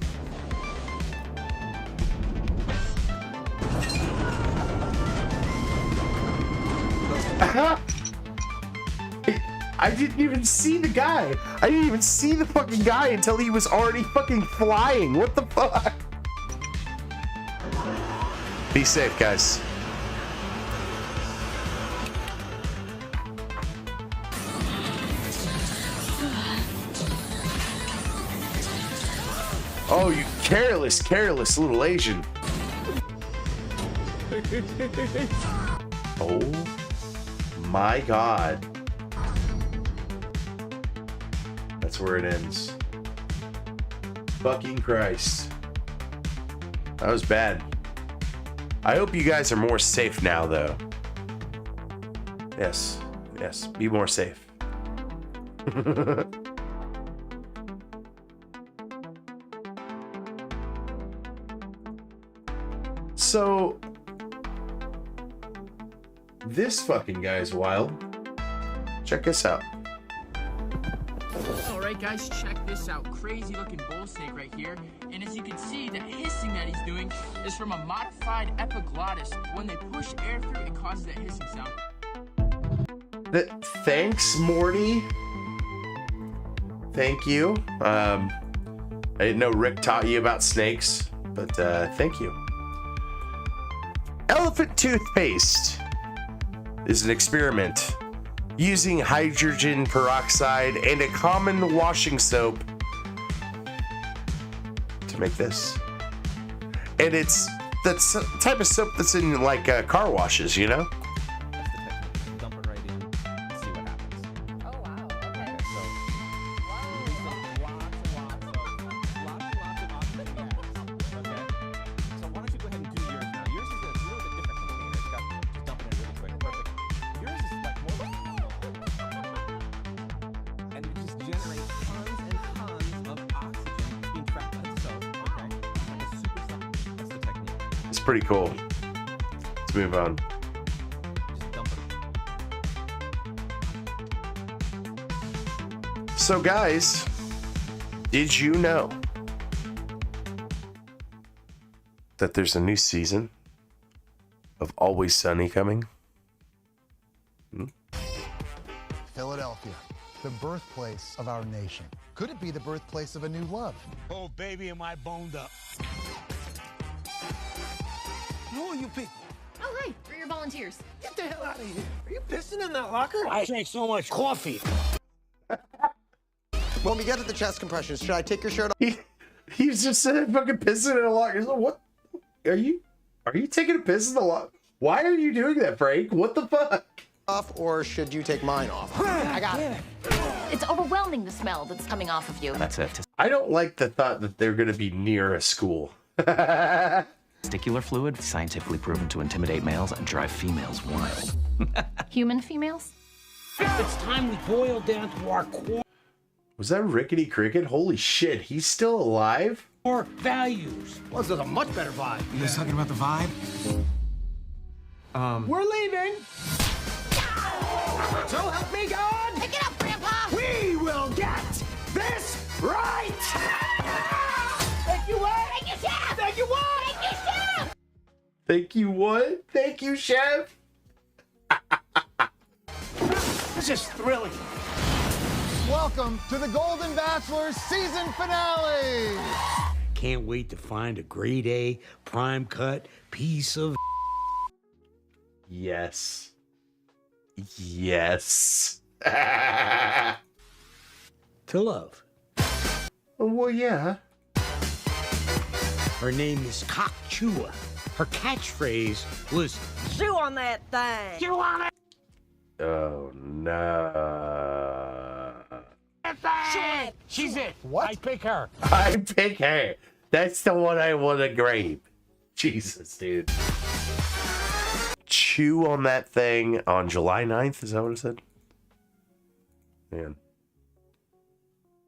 G: I didn't even see the guy. I didn't even see the fucking guy until he was already fucking flying. What the fuck? Be safe, guys. Oh, you careless little Asian. Oh my God. That's where it ends. Fucking Christ. That was bad. I hope you guys are more safe now, though. Yes. Yes. Be more safe. So, this fucking guy's wild. Check this out.
M: Alright guys, check this out. Crazy looking bull snake right here. And as you can see, the hissing that he's doing is from a modified epiglottis. When they push air through, it causes that hissing sound.
G: Thanks, Morty. Thank you. I didn't know Rick taught you about snakes, but thank you. Elephant toothpaste is an experiment using hydrogen peroxide and a common washing soap to make this. And it's the type of soap that's in like car washes, you know?
L: Dump it right in. See what happens.
K: Oh wow. Okay.
L: So lots of oxygen gas. Okay. So why don't you go ahead and do yours now? Yours is a little bit different container. It's got just dump it in really quick. Perfect. Yours is like more like and it just generates tons and tons of oxygen being trapped by the soap. Okay. Like a super soap. That's the technique.
G: It's pretty cool. Let's move on.
L: Just dump it.
G: So guys, did you know that there's a new season of Always Sunny coming?
N: Philadelphia, the birthplace of our nation. Could it be the birthplace of a new love?
O: Oh, baby, am I boned up. Who are you people?
C: Oh, hi. We're your volunteers.
O: Get the hell out of here. Are you pissing in that locker? I drank so much coffee.
P: When we get to the chest compressions, should I take your shirt off?
G: He's just sitting fucking pissing in a locker. What? Are you taking a piss in the locker? Why are you doing that, Frank? What the fuck?
P: Off, or should you take mine off? I got it.
C: It's overwhelming, the smell that's coming off of you.
L: That's it.
G: I don't like the thought that they're going to be near a school.
Q: Testicular fluid, scientifically proven to intimidate males and drive females wild.
C: Human females?
O: It's time we boil down to our core
G: Was that Rickety Cricket? Holy shit, he's still alive?
O: values. Well, this is a much better vibe.
Q: You guys talking about the vibe?
O: We're leaving. So help me God.
C: Pick it up, Grandpa!
O: We will get this right. Thank you, what?
C: Thank you, Chef!
O: Thank you, what?
C: Thank you, Chef!
G: Thank you, what? Thank you, Chef.
O: This is thrilling.
N: Welcome to the Golden Bachelor season finale.
O: Can't wait to find a grade A, prime cut piece of
G: Yes. Yes.
O: to love.
G: Well, yeah.
O: Her name is Cock Chua. Her catchphrase was
K: Chew on that thing!
O: "Chew on it."
G: Oh, no.
O: Shit. She's it.
N: What?
O: I pick her.
G: I pick her. That's the one I want to grave. Jesus, dude. Chew on that thing on July 9th. Is that what it said? Man.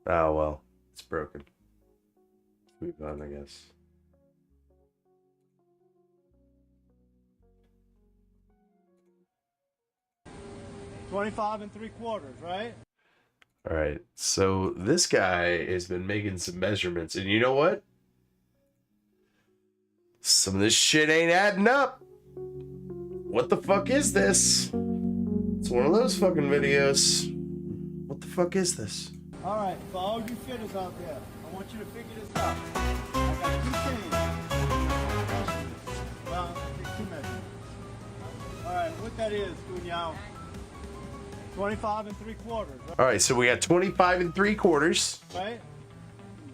G: Oh, well. It's broken. Move on, I guess.
R: $25 3/4, right?
G: All right, so this guy has been making some measurements, and you know what? Some of this shit ain't adding up. What the fuck is this? It's one of those fucking videos. What the fuck is this?
R: All right, for all you fitters out there, I want you to figure this out. I got 2 cans. Well, take 2 measurements. All right, what that is, Cunyao? 25 3/4. Right?
G: All right, so we got 25 3/4.
R: Right?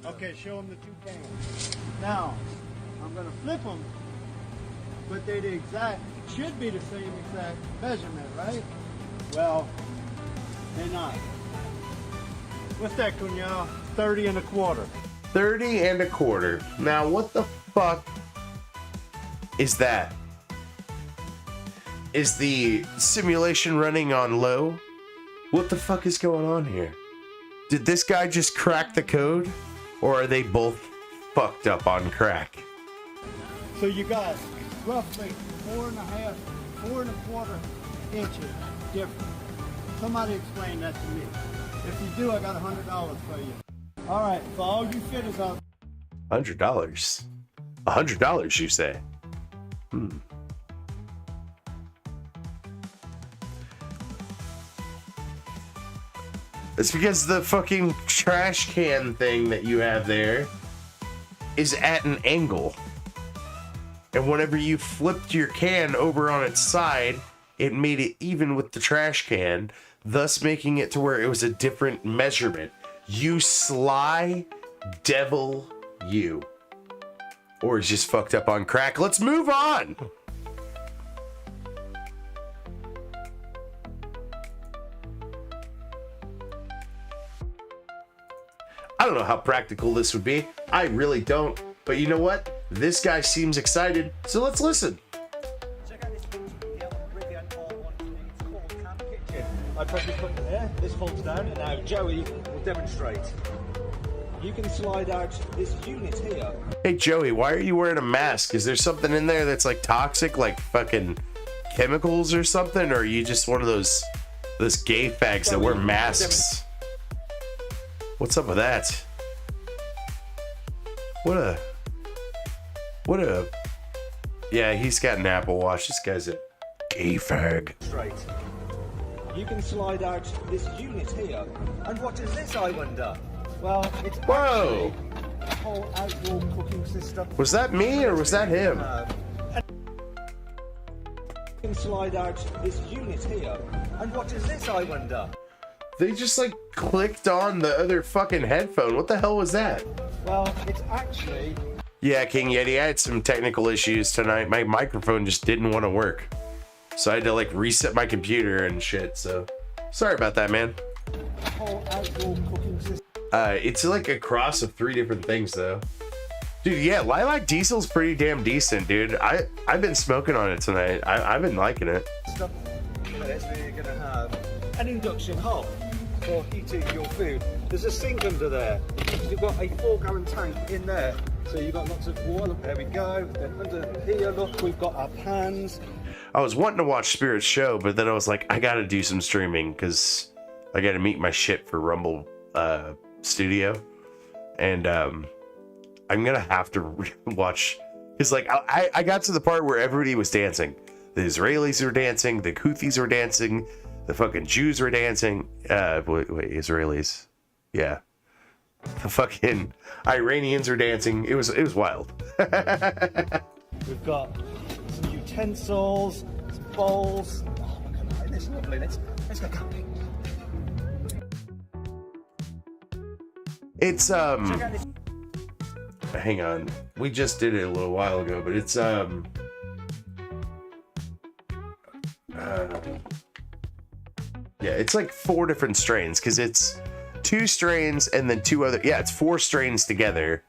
R: Okay, show them the 2 cans. Now, I'm gonna flip them, but they the exact, should be the same exact measurement, right? Well, they're not. What's that, Cunyao? 30 1/4.
G: 30 1/4. Now, what the fuck is that? Is the simulation running on low? What the fuck is going on here? Did this guy just crack the code? Or are they both fucked up on crack?
R: So you got roughly 4 1/4 inches difference. Somebody explain that to me. If you do, I got $100 for you. All right, for all you fitters out.
G: $100. $100, you say? It's because the fucking trash can thing that you have there is at an angle. And whenever you flipped your can over on its side, it made it even with the trash can, thus making it to where it was a different measurement. You sly devil, you. Or it's just fucked up on crack. Let's move on. I don't know how practical this would be. I really don't. But you know what? This guy seems excited, so let's listen.
R: Check out this brilliant all-one thing. It's called Camp Kitchen. I press it button there, this folds down, and now Joey will demonstrate. You can slide out this unit here.
G: Hey Joey, why are you wearing a mask? Is there something in there that's like toxic, like fucking chemicals or something? Or are you just one of those gay fags that wear masks? What's up with that? What a yeah, he's got an Apple Watch. This guy's a gay fag.
R: Straight. You can slide out this unit here. And what is this, I wonder? Well, it's
G: Whoa!
R: actually a whole outdoor cooking system.
G: Was that me or was that him?
R: You can slide out this unit here. And what is this, I wonder?
G: They just like clicked on the other fucking headphone. What the hell was that?
R: Well, it's actually...
G: Yeah, King Yeti, I had some technical issues tonight. My microphone just didn't want to work. So I had to like reset my computer and shit, so sorry about that, man.
R: A whole outdoor cooking system.
G: It's like a cross of 3 different things though. Dude, yeah, Lilac Diesel's pretty damn decent, dude. I've been smoking on it tonight. I've been liking it.
R: We're gonna have an induction hob for heating your food. There's a sink under there. You've got a 4-gallon tank in there. So you've got lots of water. There we go. Then under here, look, we've got our pans.
G: I was wanting to watch Spirit's show, but then I was like, I gotta do some streaming because I gotta meet my shit for Rumble Studio. And I'm gonna have to watch, because like I got to the part where everybody was dancing. The Israelis were dancing, the Houthis were dancing, the fucking Jews were dancing. Wait, Israelis. Yeah. The fucking Iranians are dancing. It was wild.
R: We've got some utensils, some bowls. Oh my god, isn't this lovely? Let's go camping.
G: It's hang on. We just did it a little while ago, but it's yeah, it's like 4 different strains because it's 2 strains and then 2 other. Yeah, it's 4 strains together.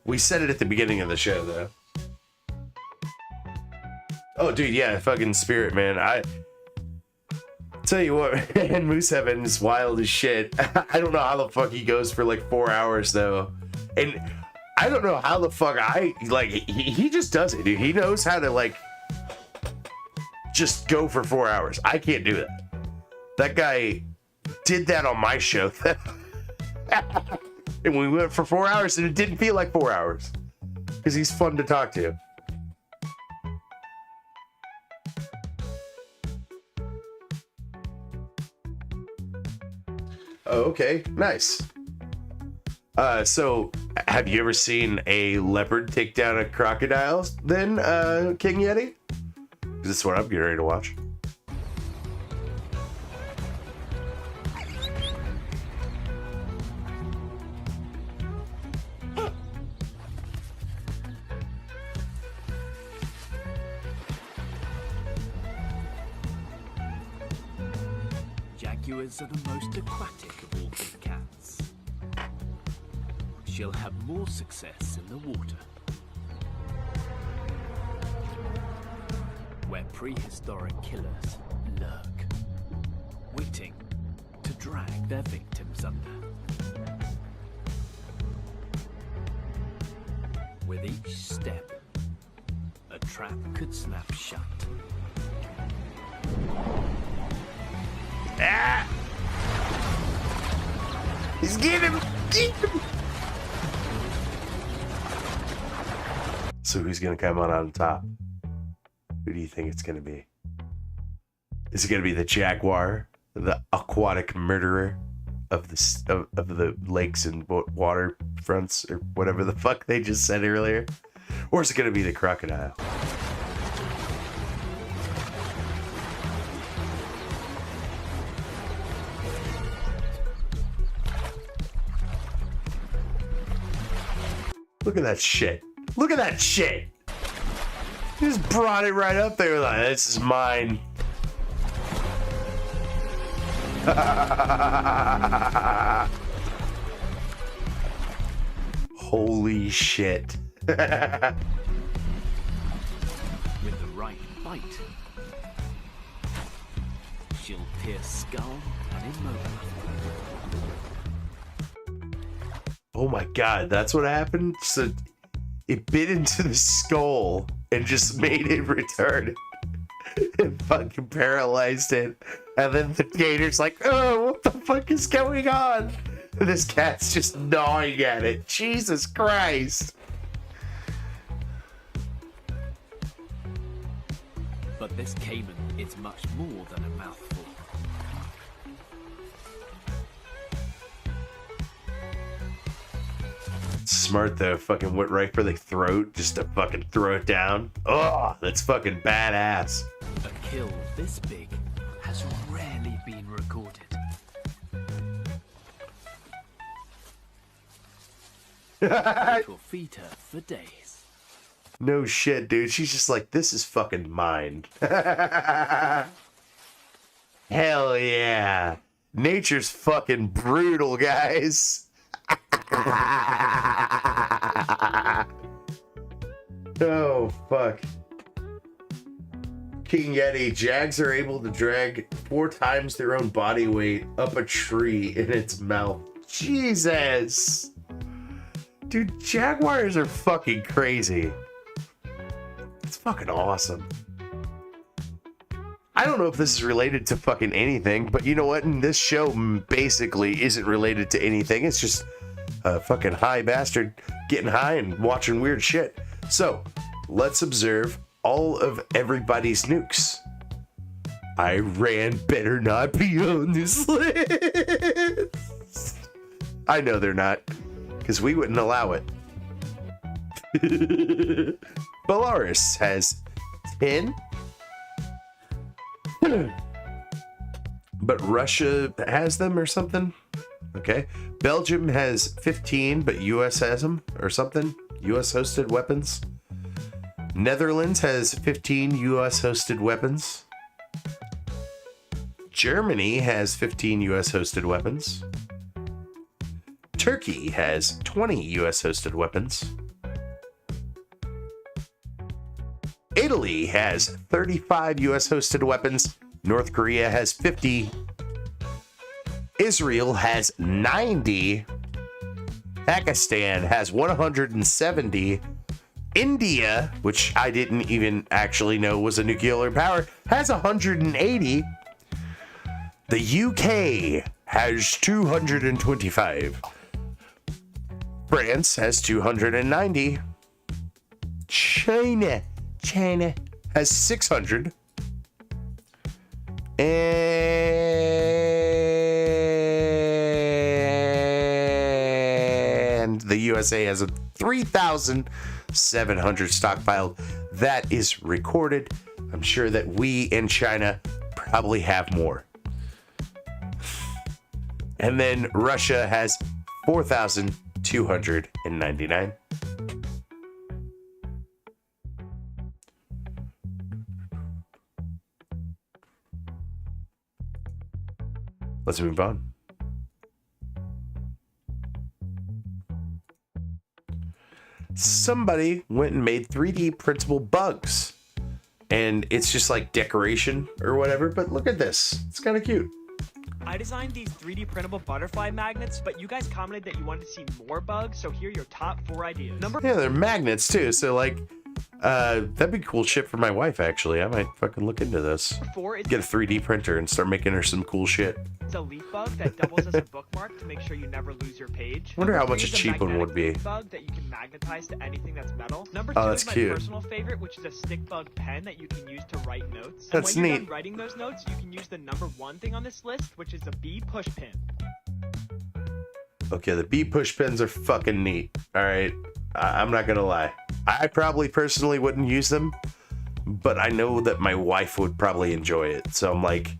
G: We said it at the beginning of the show though. Oh, dude, yeah, fucking Spirit, man. I tell you what, man, Moose Heaven is wild as shit. I don't know how the fuck he goes for like 4 hours though. And I don't know how the fuck he just does it, dude. He knows how to like just go for 4 hours. I can't do that. That guy did that on my show. And we went for 4 hours and it didn't feel like 4 hours. Because he's fun to talk to. Oh, okay, nice. So have you ever seen a leopard take down a crocodile then, King Yeti? This is what I'm getting ready to watch.
S: Jaguars are the most aquatic of all big cats. She'll have more success in the water, where prehistoric killers lurk, waiting to drag their victims under. With each step, a trap could snap shut.
G: Ah! He's getting him! Get him! So who's gonna come on top? Who do you think it's gonna be? Is it gonna be the jaguar, the aquatic murderer of the lakes and water fronts, or whatever the fuck they just said earlier? Or is it gonna be the crocodile? Look at that shit. Look at that shit. He just brought it right up there like, this is mine. Holy shit.
S: With the right bite, she'll pierce skull and immobilize.
G: Oh my god, that's what happened? So it bit into the skull and just made it retarded. It fucking paralyzed it. And then the gator's like, oh, what the fuck is going on? And this cat's just gnawing at it. Jesus Christ.
S: But this caiman is much more than a mouthful.
G: Smart though, fucking went right for the throat just to fucking throw it down. Oh, that's fucking badass.
S: A kill this big has rarely been recorded. It will feed her for days.
G: No shit, dude. She's just like, this is fucking mine. Hell yeah. Nature's fucking brutal, guys. Oh, fuck. King Yeti, jags are able to drag 4 times their own body weight up a tree in its mouth. Jesus. Dude, jaguars are fucking crazy. It's fucking awesome. I don't know if this is related to fucking anything, but you know what? And this show basically isn't related to anything. It's just a fucking high bastard getting high and watching weird shit. So, let's observe all of everybody's nukes. Iran better not be on this list. I know they're not, because we wouldn't allow it. Belarus has 10. But Russia has them or something. Okay. Belgium has 15, but US has them or something. US hosted weapons. Netherlands has 15 US hosted weapons. Germany has 15 US hosted weapons. Turkey has 20 US hosted weapons. Italy has 35 US hosted weapons. North Korea has 50. Israel has 90. Pakistan has 170. India, which I didn't even actually know was a nuclear power, has 180. The UK has 225. France has 290. China has 600. And the USA has a 3,700 stockpiled. That is recorded. I'm sure that we in China probably have more. And then Russia has 4,299. Let's move on. Somebody went and made 3D printable bugs. And it's just like decoration or whatever, but look at this. It's kind of cute.
T: I designed these 3D printable butterfly magnets, but you guys commented that you wanted to see more bugs, so here are your top 4 ideas.
G: Yeah, they're magnets too, so like, that'd be cool shit for my wife, actually. I might fucking look into this. Get a 3D printer and start making her some cool shit.
T: It's a leaf bug that doubles as a bookmark to make sure you never lose your page.
G: Wonder how much a
T: Number 3 is
G: cheap one would be.
T: leaf bug that you can magnetize to anything that's metal. Number 2
G: that's
T: is my
G: cute.
T: personal favorite, which is a stick bug pen that you can use to write notes.
G: That's
T: and when you're
G: neat.
T: done writing those notes, you can use the number 1 thing on this list, which is a bee push pin.
G: Okay, the bee push pins are fucking neat. All right, I'm not gonna lie. I probably personally wouldn't use them, but I know that my wife would probably enjoy it. So I'm like,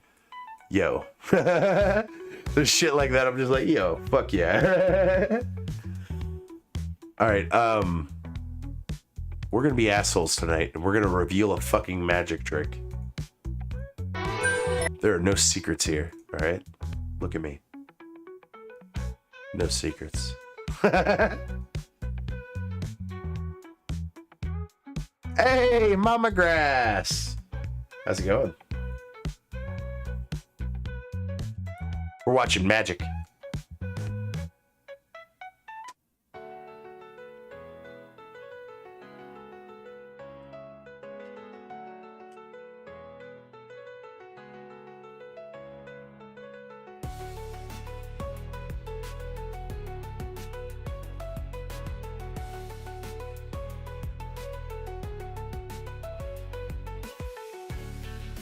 G: yo, there's shit like that. I'm just like, yo, fuck yeah. All right, we're gonna be assholes tonight, and we're gonna reveal a fucking magic trick. There are no secrets here. All right, look at me. No secrets. Hey, Mama Grass. How's it going? We're watching magic.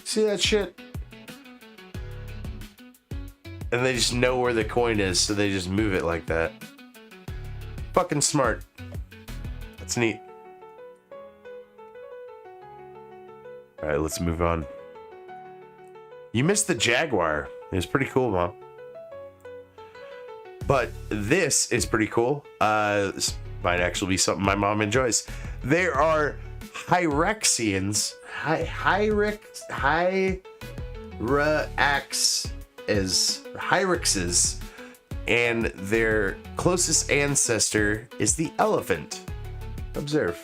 G: See that shit? And they just know where the coin is, so they just move it like that. Fucking smart. That's neat. Alright, let's move on. You missed the Jaguar. It was pretty cool, Mom. But this is pretty cool. This might actually be something my mom enjoys. There are Hyraxians. Hyraxes, and their closest ancestor is the elephant. Observe.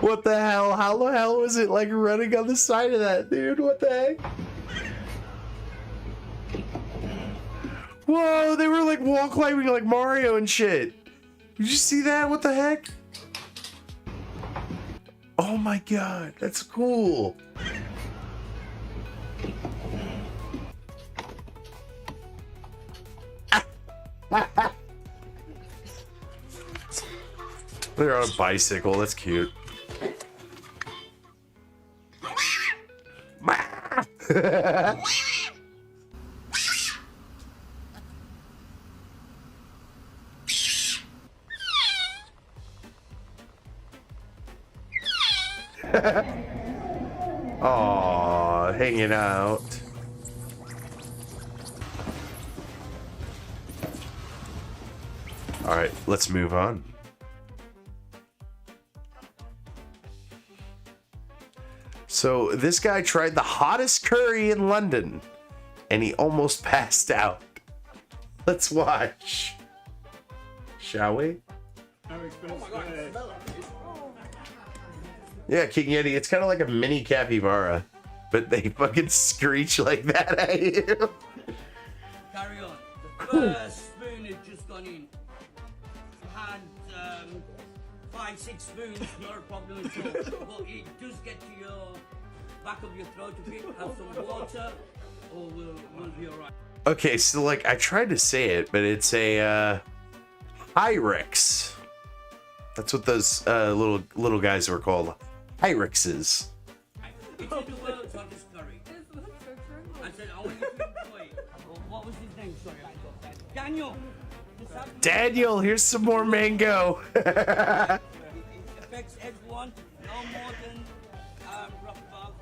G: What the hell? How the hell was it like running on the side of that, dude? What the heck? Whoa, they were like wall climbing like Mario and shit. Did you see that? What the heck? Oh my god, that's cool. They're on a bicycle, that's cute. Aww, hanging out. Alright, let's move on. So this guy tried the hottest curry in London, and he almost passed out. Let's watch. Shall we? Yeah, King Yeti, it's kind of like a mini capybara, but they fucking screech like that at you.
U: Carry on. The first spoon has just gone in. Had 5-6 spoons, not a problem at all. But it does get to your back of your throat a bit. Have some water, or we'll be alright.
G: Okay, so like I tried to say it, but it's a Pyrex. That's what those little guys were called. Pyrexes.
U: It's in the world's hottest curry. I said, I want you to enjoy it. What was his name? Sorry, I got that. Daniel!
G: Daniel, here's some more mango.
U: It affects everyone, no more than about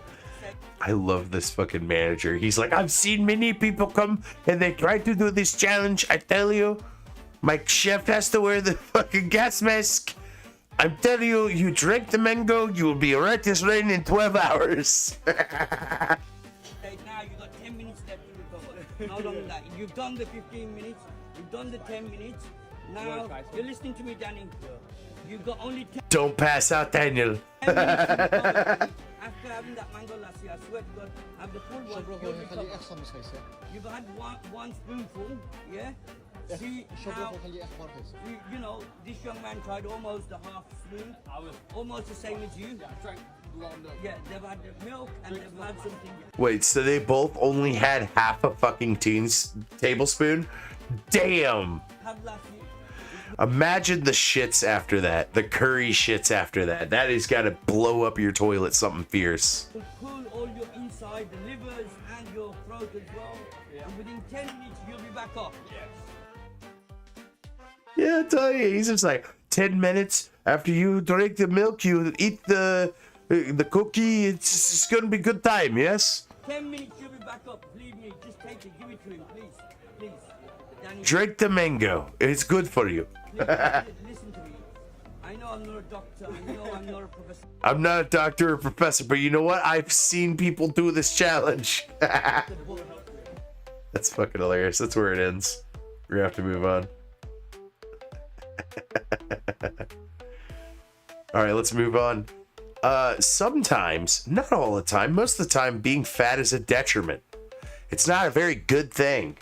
G: I love this fucking manager. He's like, I've seen many people come and they try to do this challenge. I tell you, my chef has to wear the fucking gas mask. I'm telling you, you drink the mango, you will be right as rain in 12 hours.
U: Right now, you've got 10 minutes left to recover. How long is that? You've done the 15 minutes, you've done the 10 minutes. Now, you're listening to me, Danny. You've got only 10
G: Don't pass out, Daniel.
U: 10 minutes to recover. After having that mango last year, I swear to God, have the full one. You'll recover. You've had one spoonful, yeah? See how, you know, this young man tried almost a half spoon, almost the same as you. Yeah, they've had the milk and they've had something.
G: Wait, so they both only had half a fucking tablespoon? Damn! Imagine the shits after that. The curry shits after that. That has got to blow up your toilet something fierce.
U: To cool all your inside, the livers and your throat as well. And within 10 minutes, you'll be back up.
G: Yeah, I tell you, he's just like 10 minutes after you drink the milk, you eat the cookie. It's gonna be good time, yes.
U: 10 minutes, you'll be back up. Believe me, just take it, give it to him, please, please. Danny,
G: Drink the mango. It's good for you.
U: listen to me. I know I'm not a doctor. I know I'm not a professor.
G: I'm not a doctor or professor, but you know what? I've seen people do this challenge. That's fucking hilarious. That's where it ends. We're gonna have to move on. All right, let's move on. Sometimes, not all the time, most of the time, being fat is a detriment. It's not a very good thing,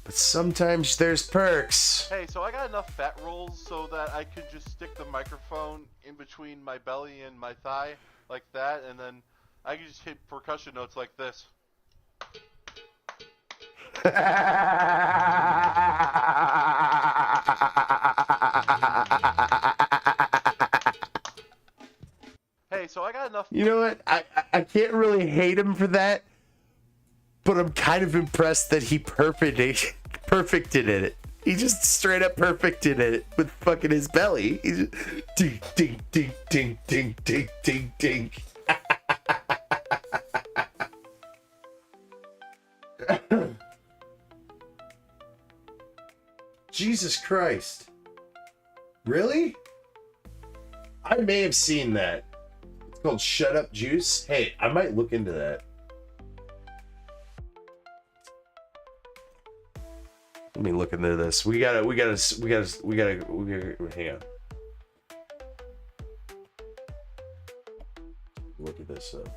G: but sometimes there's perks.
V: Hey, so I got enough fat rolls so that I could just stick the microphone in between my belly and my thigh like that, and then I could just hit percussion notes like this. Hey, so I got enough.
G: You know what? I can't really hate him for that, but I'm kind of impressed that he perfected it. He just straight up perfected it with fucking his belly. He's just ding, ding, ding, ding, ding, ding, ding, ding. Jesus Christ. Really? I may have seen that. It's called Shut Up Juice. Hey, I might look into that. Let me look into this. We gotta hang on. Look at this up.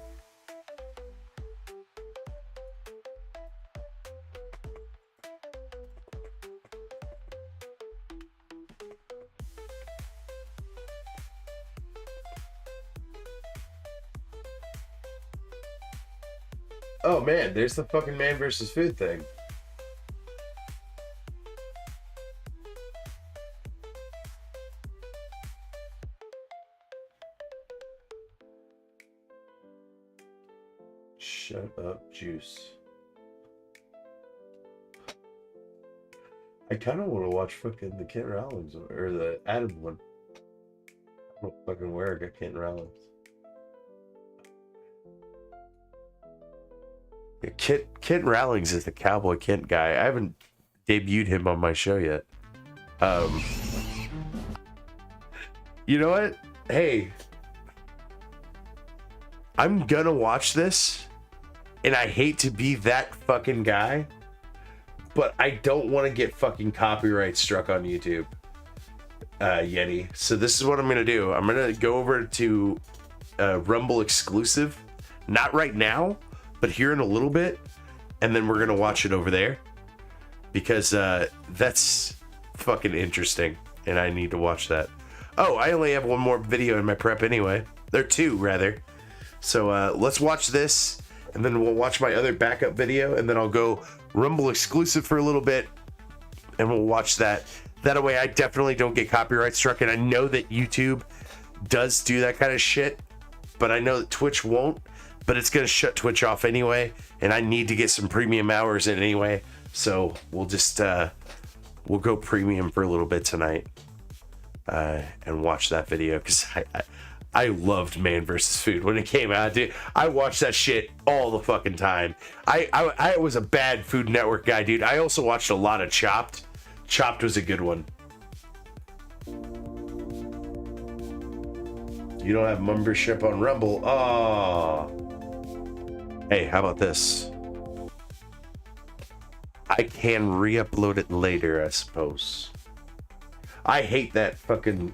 G: Oh man, there's the fucking man versus food thing. Shut up, juice. I kind of want to watch fucking the Kent Rowlings one, or the Adam one. I don't fucking wear I got Kent Rowlings. Yeah, Kent Rowlings is the Cowboy Kent guy. I haven't debuted him on my show yet. You know what? Hey, I'm gonna watch this, and I hate to be that fucking guy, but I don't want to get fucking copyright struck on YouTube, Yeti. So this is what I'm gonna do. I'm gonna go over to Rumble exclusive, not right now, but here in a little bit, and then we're gonna watch it over there because that's fucking interesting, and I need to watch that. Oh, I only have one more video in my prep anyway. There are two, rather. So let's watch this, and then we'll watch my other backup video, and then I'll go Rumble exclusive for a little bit, and we'll watch that. That way I definitely don't get copyright struck, and I know that YouTube does do that kind of shit, but I know that Twitch won't, but it's going to shut Twitch off anyway, and I need to get some premium hours in anyway, so we'll just, we'll go premium for a little bit tonight. And watch that video because I loved Man vs. Food when it came out, dude. I watched that shit all the fucking time. I was a bad Food Network guy, dude. I also watched a lot of Chopped. Chopped was a good one. You don't have membership on Rumble. Oh. Hey, how about this? I can re-upload it later, I suppose. I hate that fucking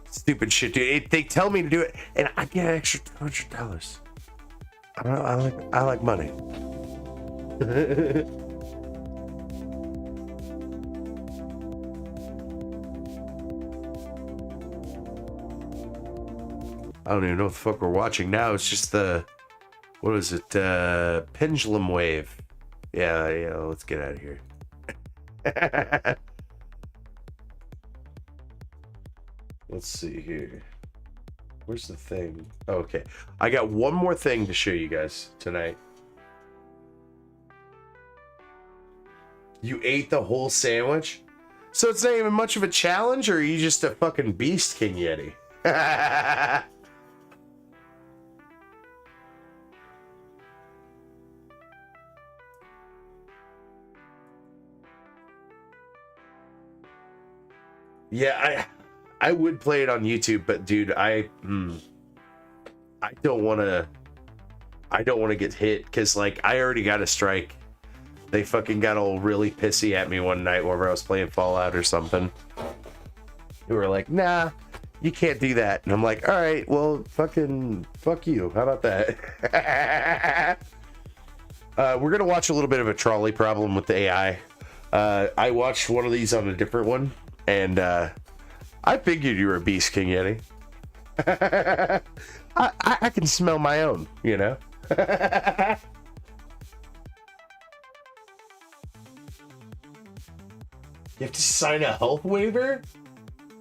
G: stupid shit, dude. They tell me to do it, and I get an extra $200. I like money. I don't even know what the fuck we're watching now. It's just the, what is it? Pendulum Wave. Yeah, let's get out of here. Let's see here. Where's the thing? Oh, okay. I got one more thing to show you guys tonight. You ate the whole sandwich? So it's not even much of a challenge, or are you just a fucking beast, King Yeti? Yeah, I would play it on YouTube, but dude, I don't want to get hit because like I already got a strike. They fucking got all really pissy at me one night whenever I was playing Fallout or something. They were like, "Nah, you can't do that," and I'm like, "All right, well, fucking fuck you. How about that?" We're gonna watch a little bit of a trolley problem with the AI. I watched one of these on a different one, and I figured you were a beast, King Yeti. I can smell my own, you know? You have to sign a health waiver?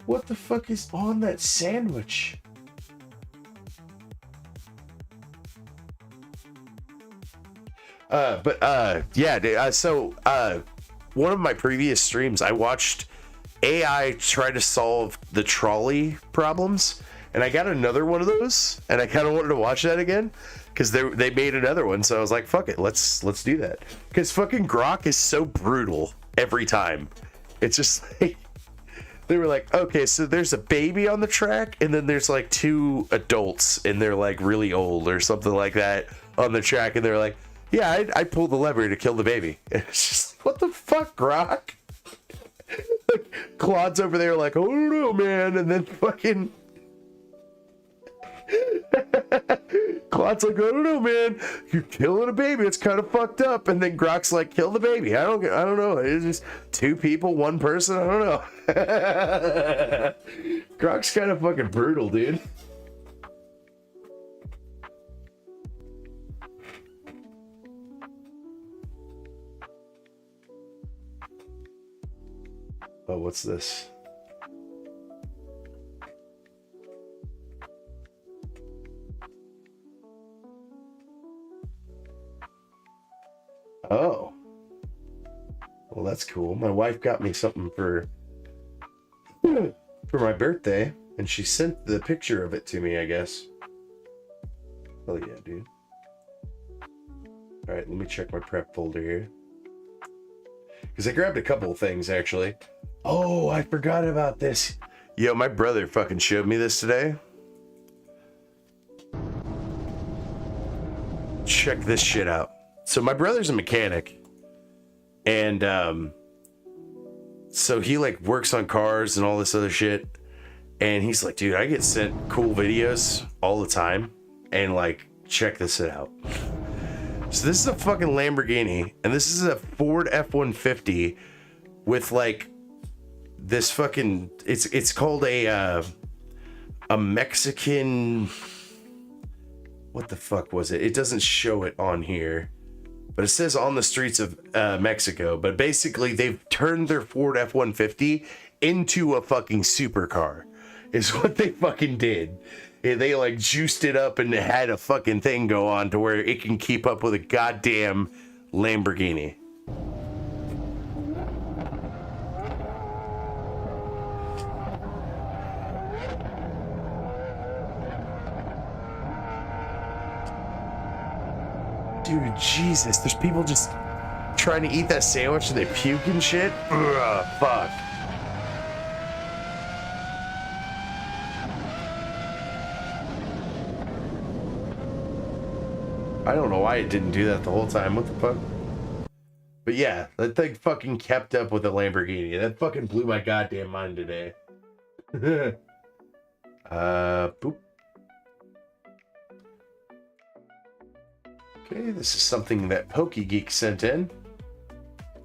G: What the fuck is on that sandwich? So one of my previous streams, I watched AI try to solve the trolley problems, and I got another one of those, and I kind of wanted to watch that again because they made another one, so I was like, fuck it, let's do that, because fucking Grok is so brutal every time. It's just like they were like, okay, so there's a baby on the track, and then there's like two adults, and they're like really old or something like that on the track, and they're like, yeah, I pulled the lever to kill the baby. And it's just like, what the fuck, Grok? Like, Claude's over there like, oh, I don't know, man. And then fucking Claude's like, I don't know, man. You're killing a baby. It's kind of fucked up. And then Grok's like, kill the baby. I don't know. It's just two people, one person. I don't know. Grok's kind of fucking brutal, dude. Oh, what's this? Oh. Well, that's cool. My wife got me something for my birthday, and she sent the picture of it to me, I guess. Oh yeah, dude. All right, let me check my prep folder here. Because I grabbed a couple of things, actually. Oh, I forgot about this. Yo, my brother fucking showed me this today. check this shit out. So my brother's a mechanic, and so he like works on cars and all this other shit. And he's like, dude, I get sent cool videos all the time, and like, check this out. So this is a fucking Lamborghini, and this is a Ford F-150 with like this fucking, it's called a Mexican, what the fuck was it? It doesn't show it on here, but it says on the streets of Mexico. But basically they've turned their Ford F-150 into a fucking supercar is what they fucking did. They like juiced it up and had a fucking thing go on to where it can keep up with a goddamn Lamborghini. Dude, Jesus, there's people just trying to eat that sandwich and they puke and shit. Ugh, fuck. I don't know why it didn't do that the whole time. What the fuck? But yeah, that thing fucking kept up with the Lamborghini. That fucking blew my goddamn mind today. Boop. Okay, this is something that PokeGeek sent in.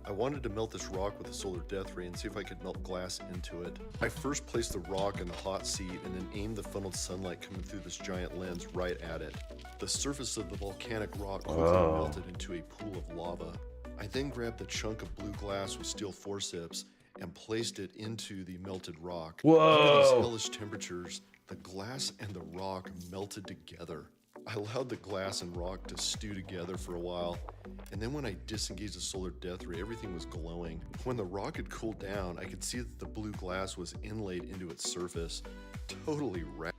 B: I wanted to melt this rock with a solar death ray and see if I could melt glass into it. I first placed the rock in the hot seat and then aimed the funneled sunlight coming through this giant lens right at it. The surface of the volcanic rock quickly melted into a pool of lava. I then grabbed the chunk of blue glass with steel forceps and placed it into the melted rock.
G: Whoa!
B: Under these hellish temperatures, the glass and the rock melted together. I allowed the glass and rock to stew together for a while, and then when I disengaged the solar death ray, everything was glowing. When the rock had cooled down, I could see that the blue glass was inlaid into its surface. Totally rad.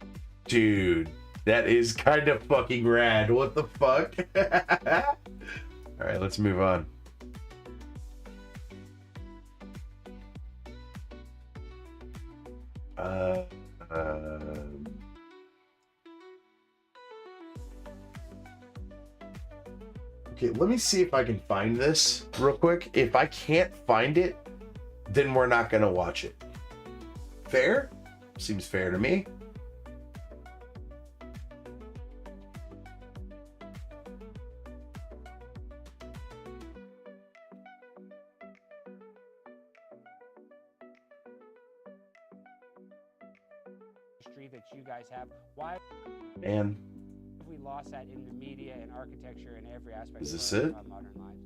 G: Dude, that is kind of fucking rad. What the fuck? Alright, let's move on. Okay, let me see if I can find this real quick. If I can't find it, then we're not gonna watch it. Fair? Seems fair to me.
D: That you guys have. Why
G: Man.
D: have we lost that in the media and architecture and every aspect
G: Is this
D: of
G: it?
D: our modern lives?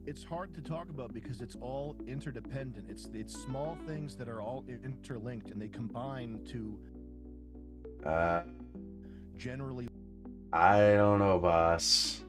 W: It's hard to talk about because it's all interdependent. It's small things that are all interlinked and they combine to generally.
G: I don't know, boss.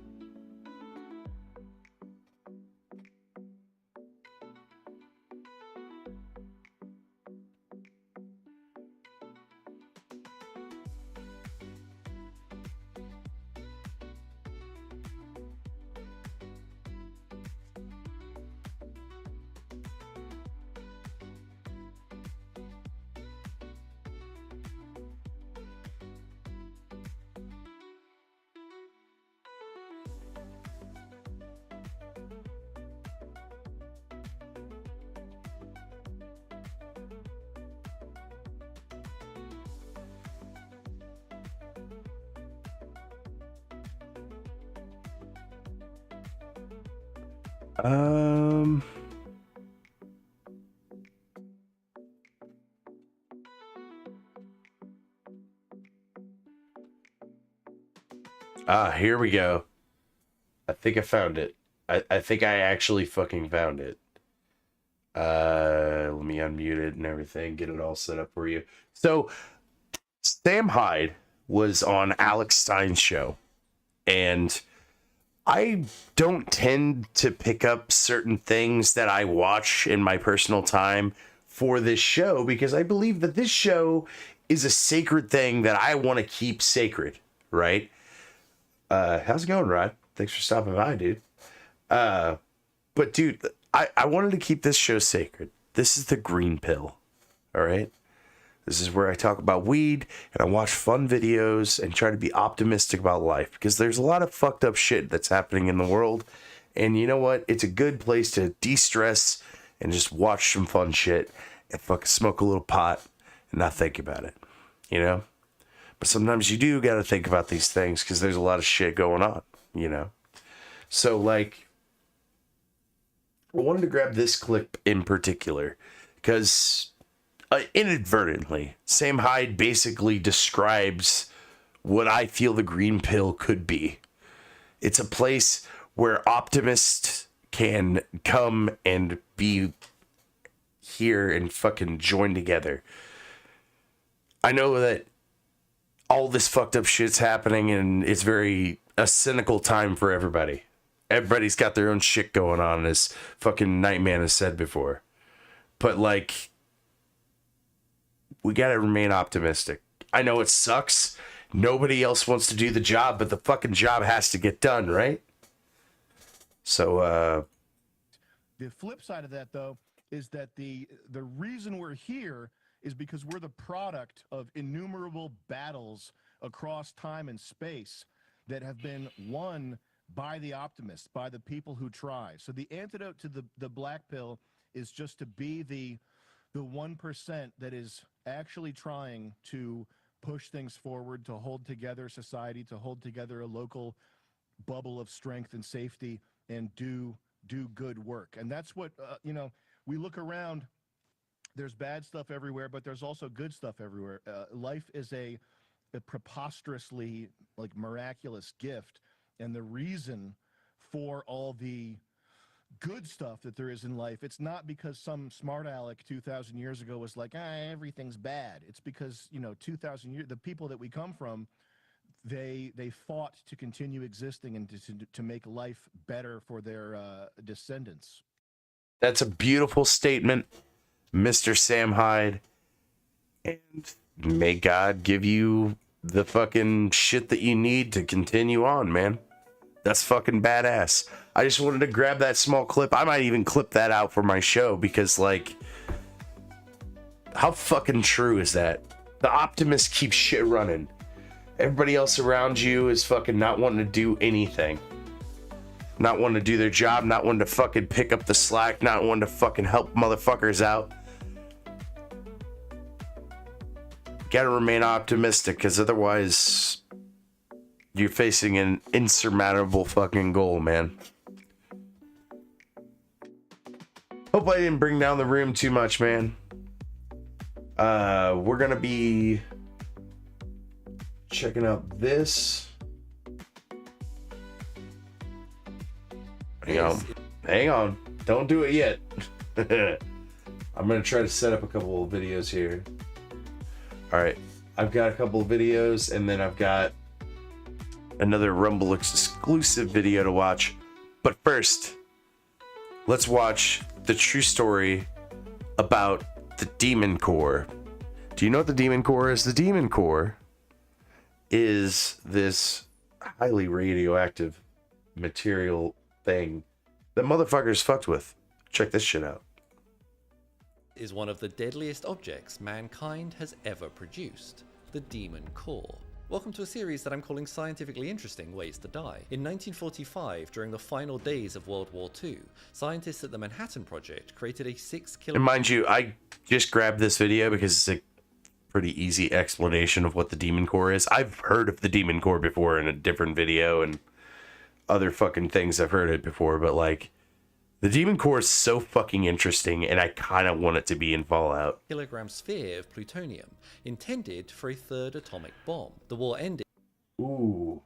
G: Here we go. I think I found it. I think I actually fucking found it. Let me unmute it and everything, get it all set up for you. So, Sam Hyde was on Alex Stein's show, and I don't tend to pick up certain things that I watch in my personal time for this show because I believe that this show is a sacred thing that I want to keep sacred, right? How's it going, Rod? Thanks for stopping by, dude. But dude, I wanted to keep this show sacred. This is the green pill, all right? This is where I talk about weed and I watch fun videos and try to be optimistic about life, because there's a lot of fucked up shit that's happening in the world. And you know what? It's a good place to de-stress and just watch some fun shit and fucking smoke a little pot and not think about it, you know? But sometimes you do got to think about these things because there's a lot of shit going on, you know? So, like, I wanted to grab this clip in particular because inadvertently, Sam Hyde basically describes what I feel the green pill could be. It's a place where optimists can come and be here and fucking join together. I know that all this fucked up shit's happening and it's a cynical time for everybody. Everybody's got their own shit going on, as fucking Nightman has said before. But, like, we gotta remain optimistic. I know it sucks. Nobody else wants to do the job, but the fucking job has to get done, right? So,
W: the flip side of that, though, is that the reason we're here is because we're the product of innumerable battles across time and space that have been won by the optimists, by the people who try. So the antidote to the black pill is just to be the 1% that is actually trying to push things forward, to hold together society, to hold together a local bubble of strength and safety, and do good work. And that's what, we look around, there's bad stuff everywhere, but there's also good stuff everywhere. Life is a preposterously, like, miraculous gift. And the reason for all the good stuff that there is in life, it's not because some smart aleck 2,000 years ago was like, everything's bad. It's because, 2,000 years, the people that we come from, they fought to continue existing and to make life better for their descendants.
G: that's a beautiful statement, Mr. Sam Hyde. And may God give you the fucking shit that you need to continue on, man. That's fucking badass. I just wanted to grab that small clip. I might even clip that out for my show because, like, how fucking true is that? The optimist keeps shit running. Everybody else around you is fucking not wanting to do anything. Not wanting to do their job, not wanting to fucking pick up the slack, not wanting to fucking help motherfuckers out. Gotta remain optimistic, because otherwise you're facing an insurmountable fucking goal, man. Hope I didn't bring down the room too much, man. We're gonna be checking out this. Hang on. Don't do it yet. I'm gonna try to set up a couple of videos here. All right, I've got a couple of videos, and then I've got another Rumble exclusive video to watch. But first, let's watch the true story about the Demon Core. Do you know what the Demon Core is? The Demon Core is this highly radioactive material thing that motherfuckers fucked with. Check this shit out.
A: Is one of the deadliest objects mankind has ever produced, the Demon Core. Welcome to a series that I'm calling Scientifically Interesting Ways to Die. In 1945, during the final days of World War II, scientists at the Manhattan Project created a 6
G: And mind you, I just grabbed this video because it's a pretty easy explanation of what the Demon Core is. I've heard of the Demon Core before in a different video and other fucking things I've heard it before, but like, the Demon Core is so fucking interesting, and I kind of want it to be in Fallout.
A: kilogram sphere of plutonium, intended for a third atomic bomb. The war ended.
G: Ooh.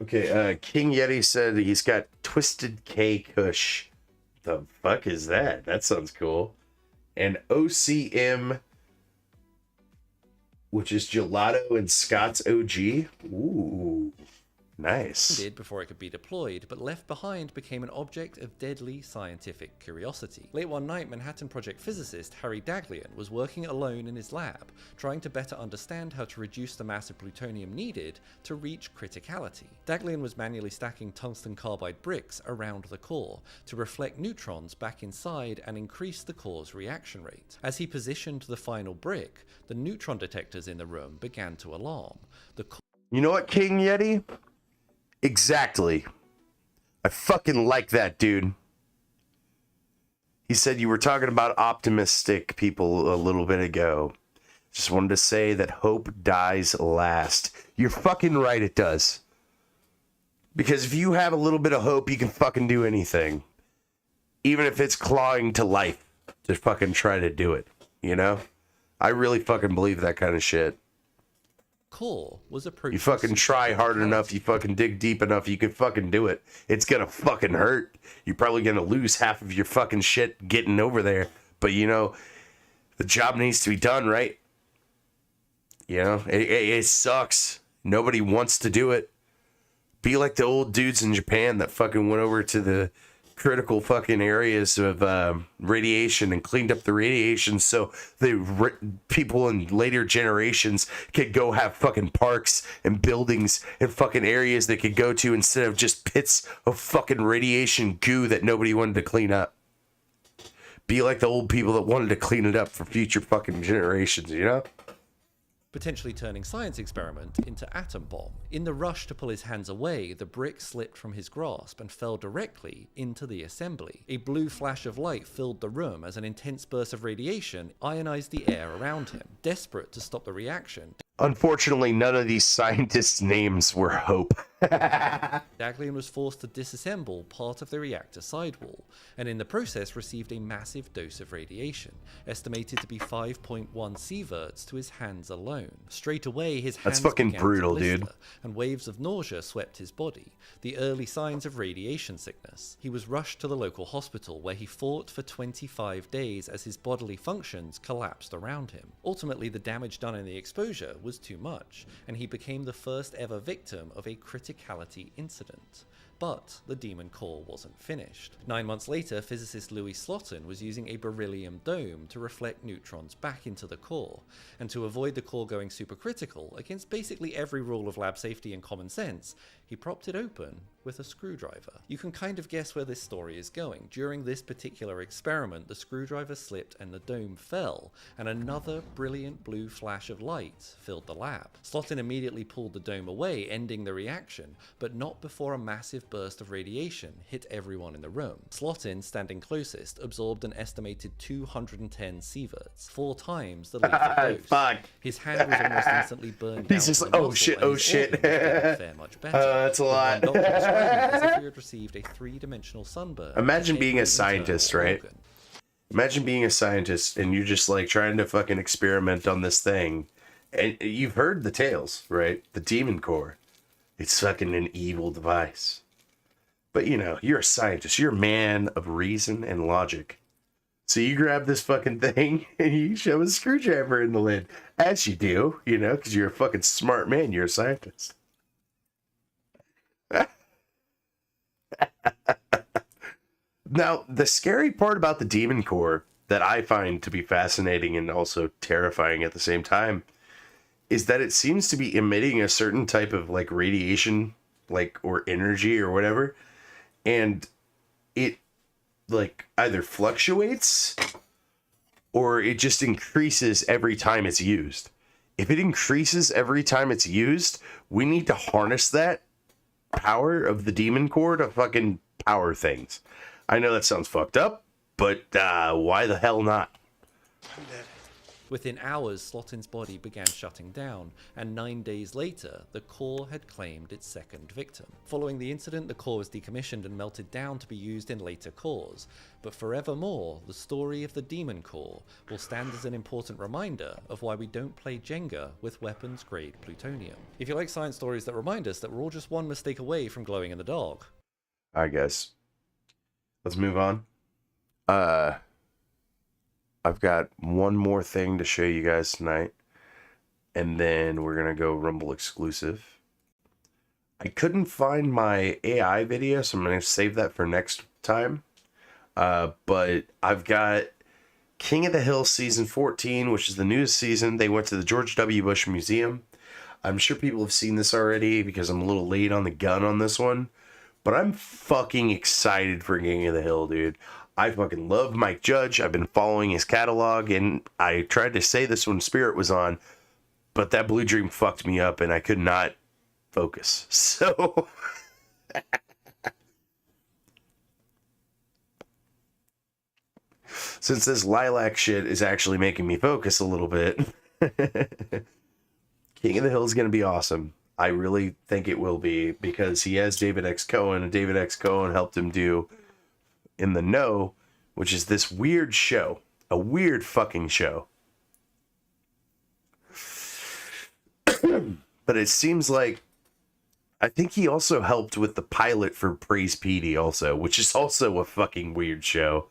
G: Okay, King Yeti said he's got Twisted K Kush. The fuck is that? That sounds cool. And OCM, which is Gelato and Scott's OG. Ooh. Nice.
A: Did before it could be deployed, but left behind became an object of deadly scientific curiosity. Late one night, Manhattan Project physicist Harry Daghlian was working alone in his lab, trying to better understand how to reduce the mass of plutonium needed to reach criticality. Daghlian was manually stacking tungsten carbide bricks around the core to reflect neutrons back inside and increase the core's reaction rate. As he positioned the final brick, the neutron detectors in the room began to alarm.
G: You know what, King Yeti? Exactly. I fucking like that, dude. He said you were talking about optimistic people a little bit ago. Just wanted to say that hope dies last. You're fucking right, it does. Because if you have a little bit of hope, you can fucking do anything. Even if it's clawing to life to fucking try to do it, you know? I really fucking believe that kind of shit.
A: Core was approaching.
G: You fucking try hard enough, you fucking dig deep enough, you can fucking do it. It's gonna fucking hurt. You're probably gonna lose half of your fucking shit getting over there. But you know, the job needs to be done, right? You know, it sucks. Nobody wants to do it. Be like the old dudes in Japan that fucking went over to the critical fucking areas of radiation and cleaned up the radiation so the people in later generations could go have fucking parks and buildings and fucking areas they could go to instead of just pits of fucking radiation goo that nobody wanted to clean up. Be like the old people that wanted to clean it up for future fucking generations, you know?
A: Potentially turning science experiment into atom bomb. In the rush to pull his hands away, the brick slipped from his grasp and fell directly into the assembly. A blue flash of light filled the room as an intense burst of radiation ionized the air around him. Desperate to stop the reaction,
G: Unfortunately, none of these scientists' names were Hope.
A: Daghlian was forced to disassemble part of the reactor sidewall, and in the process received a massive dose of radiation, estimated to be 5.1 sieverts to his hands alone. Straight away, his hands
G: That's fucking
A: began
G: brutal,
A: to blister,
G: dude.
A: and waves of nausea swept his body, the early signs of radiation sickness. He was rushed to the local hospital, where he fought for 25 days as his bodily functions collapsed around him. Ultimately, the damage done in the exposure was too much, and he became the first ever victim of a criticality incident. But the demon core wasn't finished. 9 months later, physicist Louis Slotin was using a beryllium dome to reflect neutrons back into the core, and to avoid the core going supercritical, against basically every rule of lab safety and common sense, he propped it open with a screwdriver. You can kind of guess where this story is going. During this particular experiment, the screwdriver slipped and the dome fell, and another brilliant blue flash of light filled the lab. Slotin immediately pulled the dome away, ending the reaction, but not before a massive burst of radiation hit everyone in the room. Slotin, standing closest, absorbed an estimated 210 sieverts, 4 times the lethal dose.
G: Fuck.
A: His hand was almost instantly burned down.
G: He's just
A: to
G: like,
A: the
G: oh
A: muscle,
G: shit,
A: and
G: oh
A: his
G: shit.
A: organs didn't fare much better.
G: That's a lot.
A: With one doctor describing it as if he had received a 3-dimensional sunburn.
G: Imagine being a scientist, right? Imagine being a scientist and you're just like trying to fucking experiment on this thing. And you've heard the tales, right? The demon core. It's fucking an evil device. But you know, you're a scientist. You're a man of reason and logic. So you grab this fucking thing and you shove a screwdriver in the lid. As you do, you know, because you're a fucking smart man. You're a scientist. Now, the scary part about the demon core that I find to be fascinating and also terrifying at the same time is that it seems to be emitting a certain type of like radiation, like, or energy or whatever. And it like either fluctuates or it just increases every time it's used. If it increases every time it's used, we need to harness that power of the demon core to fucking power things. I know that sounds fucked up, but why the hell not?
A: I'm dead. Within hours, Slotin's body began shutting down, and 9 days later, the core had claimed its second victim. Following the incident, the core was decommissioned and melted down to be used in later cores, but forevermore, the story of the demon core will stand as an important reminder of why we don't play Jenga with weapons-grade plutonium. If you like science stories that remind us that we're all just one mistake away from glowing in the dark.
G: I guess. Let's move on. I've got one more thing to show you guys tonight, and then we're gonna go Rumble exclusive. I couldn't find my AI video, so I'm going to save that for next time. But I've got King of the Hill season 14, which is the newest season. They went to the George W. Bush Museum. I'm sure people have seen this already because I'm a little late on the gun on this one. But I'm fucking excited for King of the Hill, dude. I fucking love Mike Judge. I've been following his catalog, and I tried to say this when Spirit was on, but that Blue Dream fucked me up, and I could not focus. So... since this Lilac shit is actually making me focus a little bit, King of the Hill is going to be awesome. I really think it will be, because he has David X. Cohen, and David X. Cohen helped him do In the Know, which is this weird show. A weird fucking show. But it seems like, I think he also helped with the pilot for Praise Petey also, which is also a fucking weird show.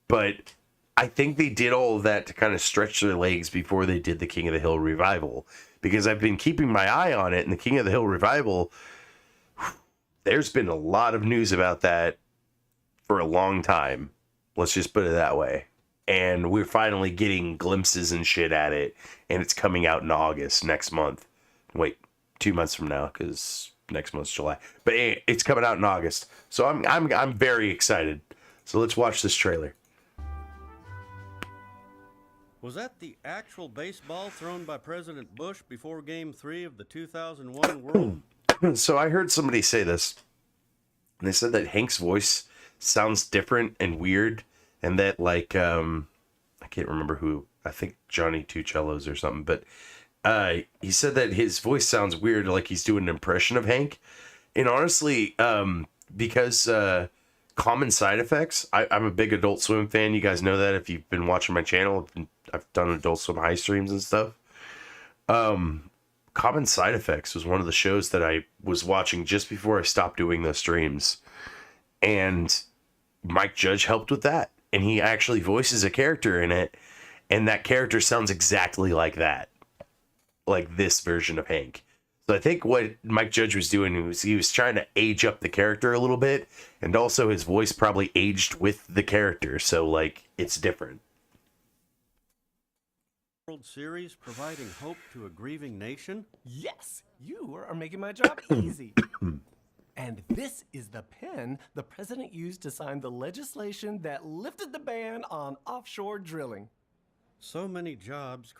G: But I think they did all of that to kind of stretch their legs before they did the King of the Hill revival. Because I've been keeping my eye on it, and the King of the Hill revival, there's been a lot of news about that for a long time. Let's just put it that way. And we're finally getting glimpses and shit at it. And it's coming out in August, next month. Wait, 2 months from now, because next month's July. But it's coming out in August. So I'm very excited. So let's watch this trailer.
E: Was that the actual baseball thrown by President Bush before Game 3 of the 2001 World?
G: So I heard somebody say this. And they said that Hank's voice sounds different and weird. And that, like, I can't remember who. I think Johnny Two Cellos or something. But he said that his voice sounds weird, like he's doing an impression of Hank. And honestly, because Common Side Effects, I'm a big Adult Swim fan. You guys know that if you've been watching my channel. I've done Adult Swim high streams and stuff. Common Side Effects was one of the shows that I was watching just before I stopped doing those streams. And Mike Judge helped with that. And he actually voices a character in it. And that character sounds exactly like that. Like this version of Hank. So I think what Mike Judge was doing was he was trying to age up the character a little bit. And also his voice probably aged with the character. So, like, it's different.
E: World Series providing hope to a grieving nation?
F: Yes, you are making my job easy. And this is the pen the president used to sign the legislation that lifted the ban on offshore drilling.
E: So many jobs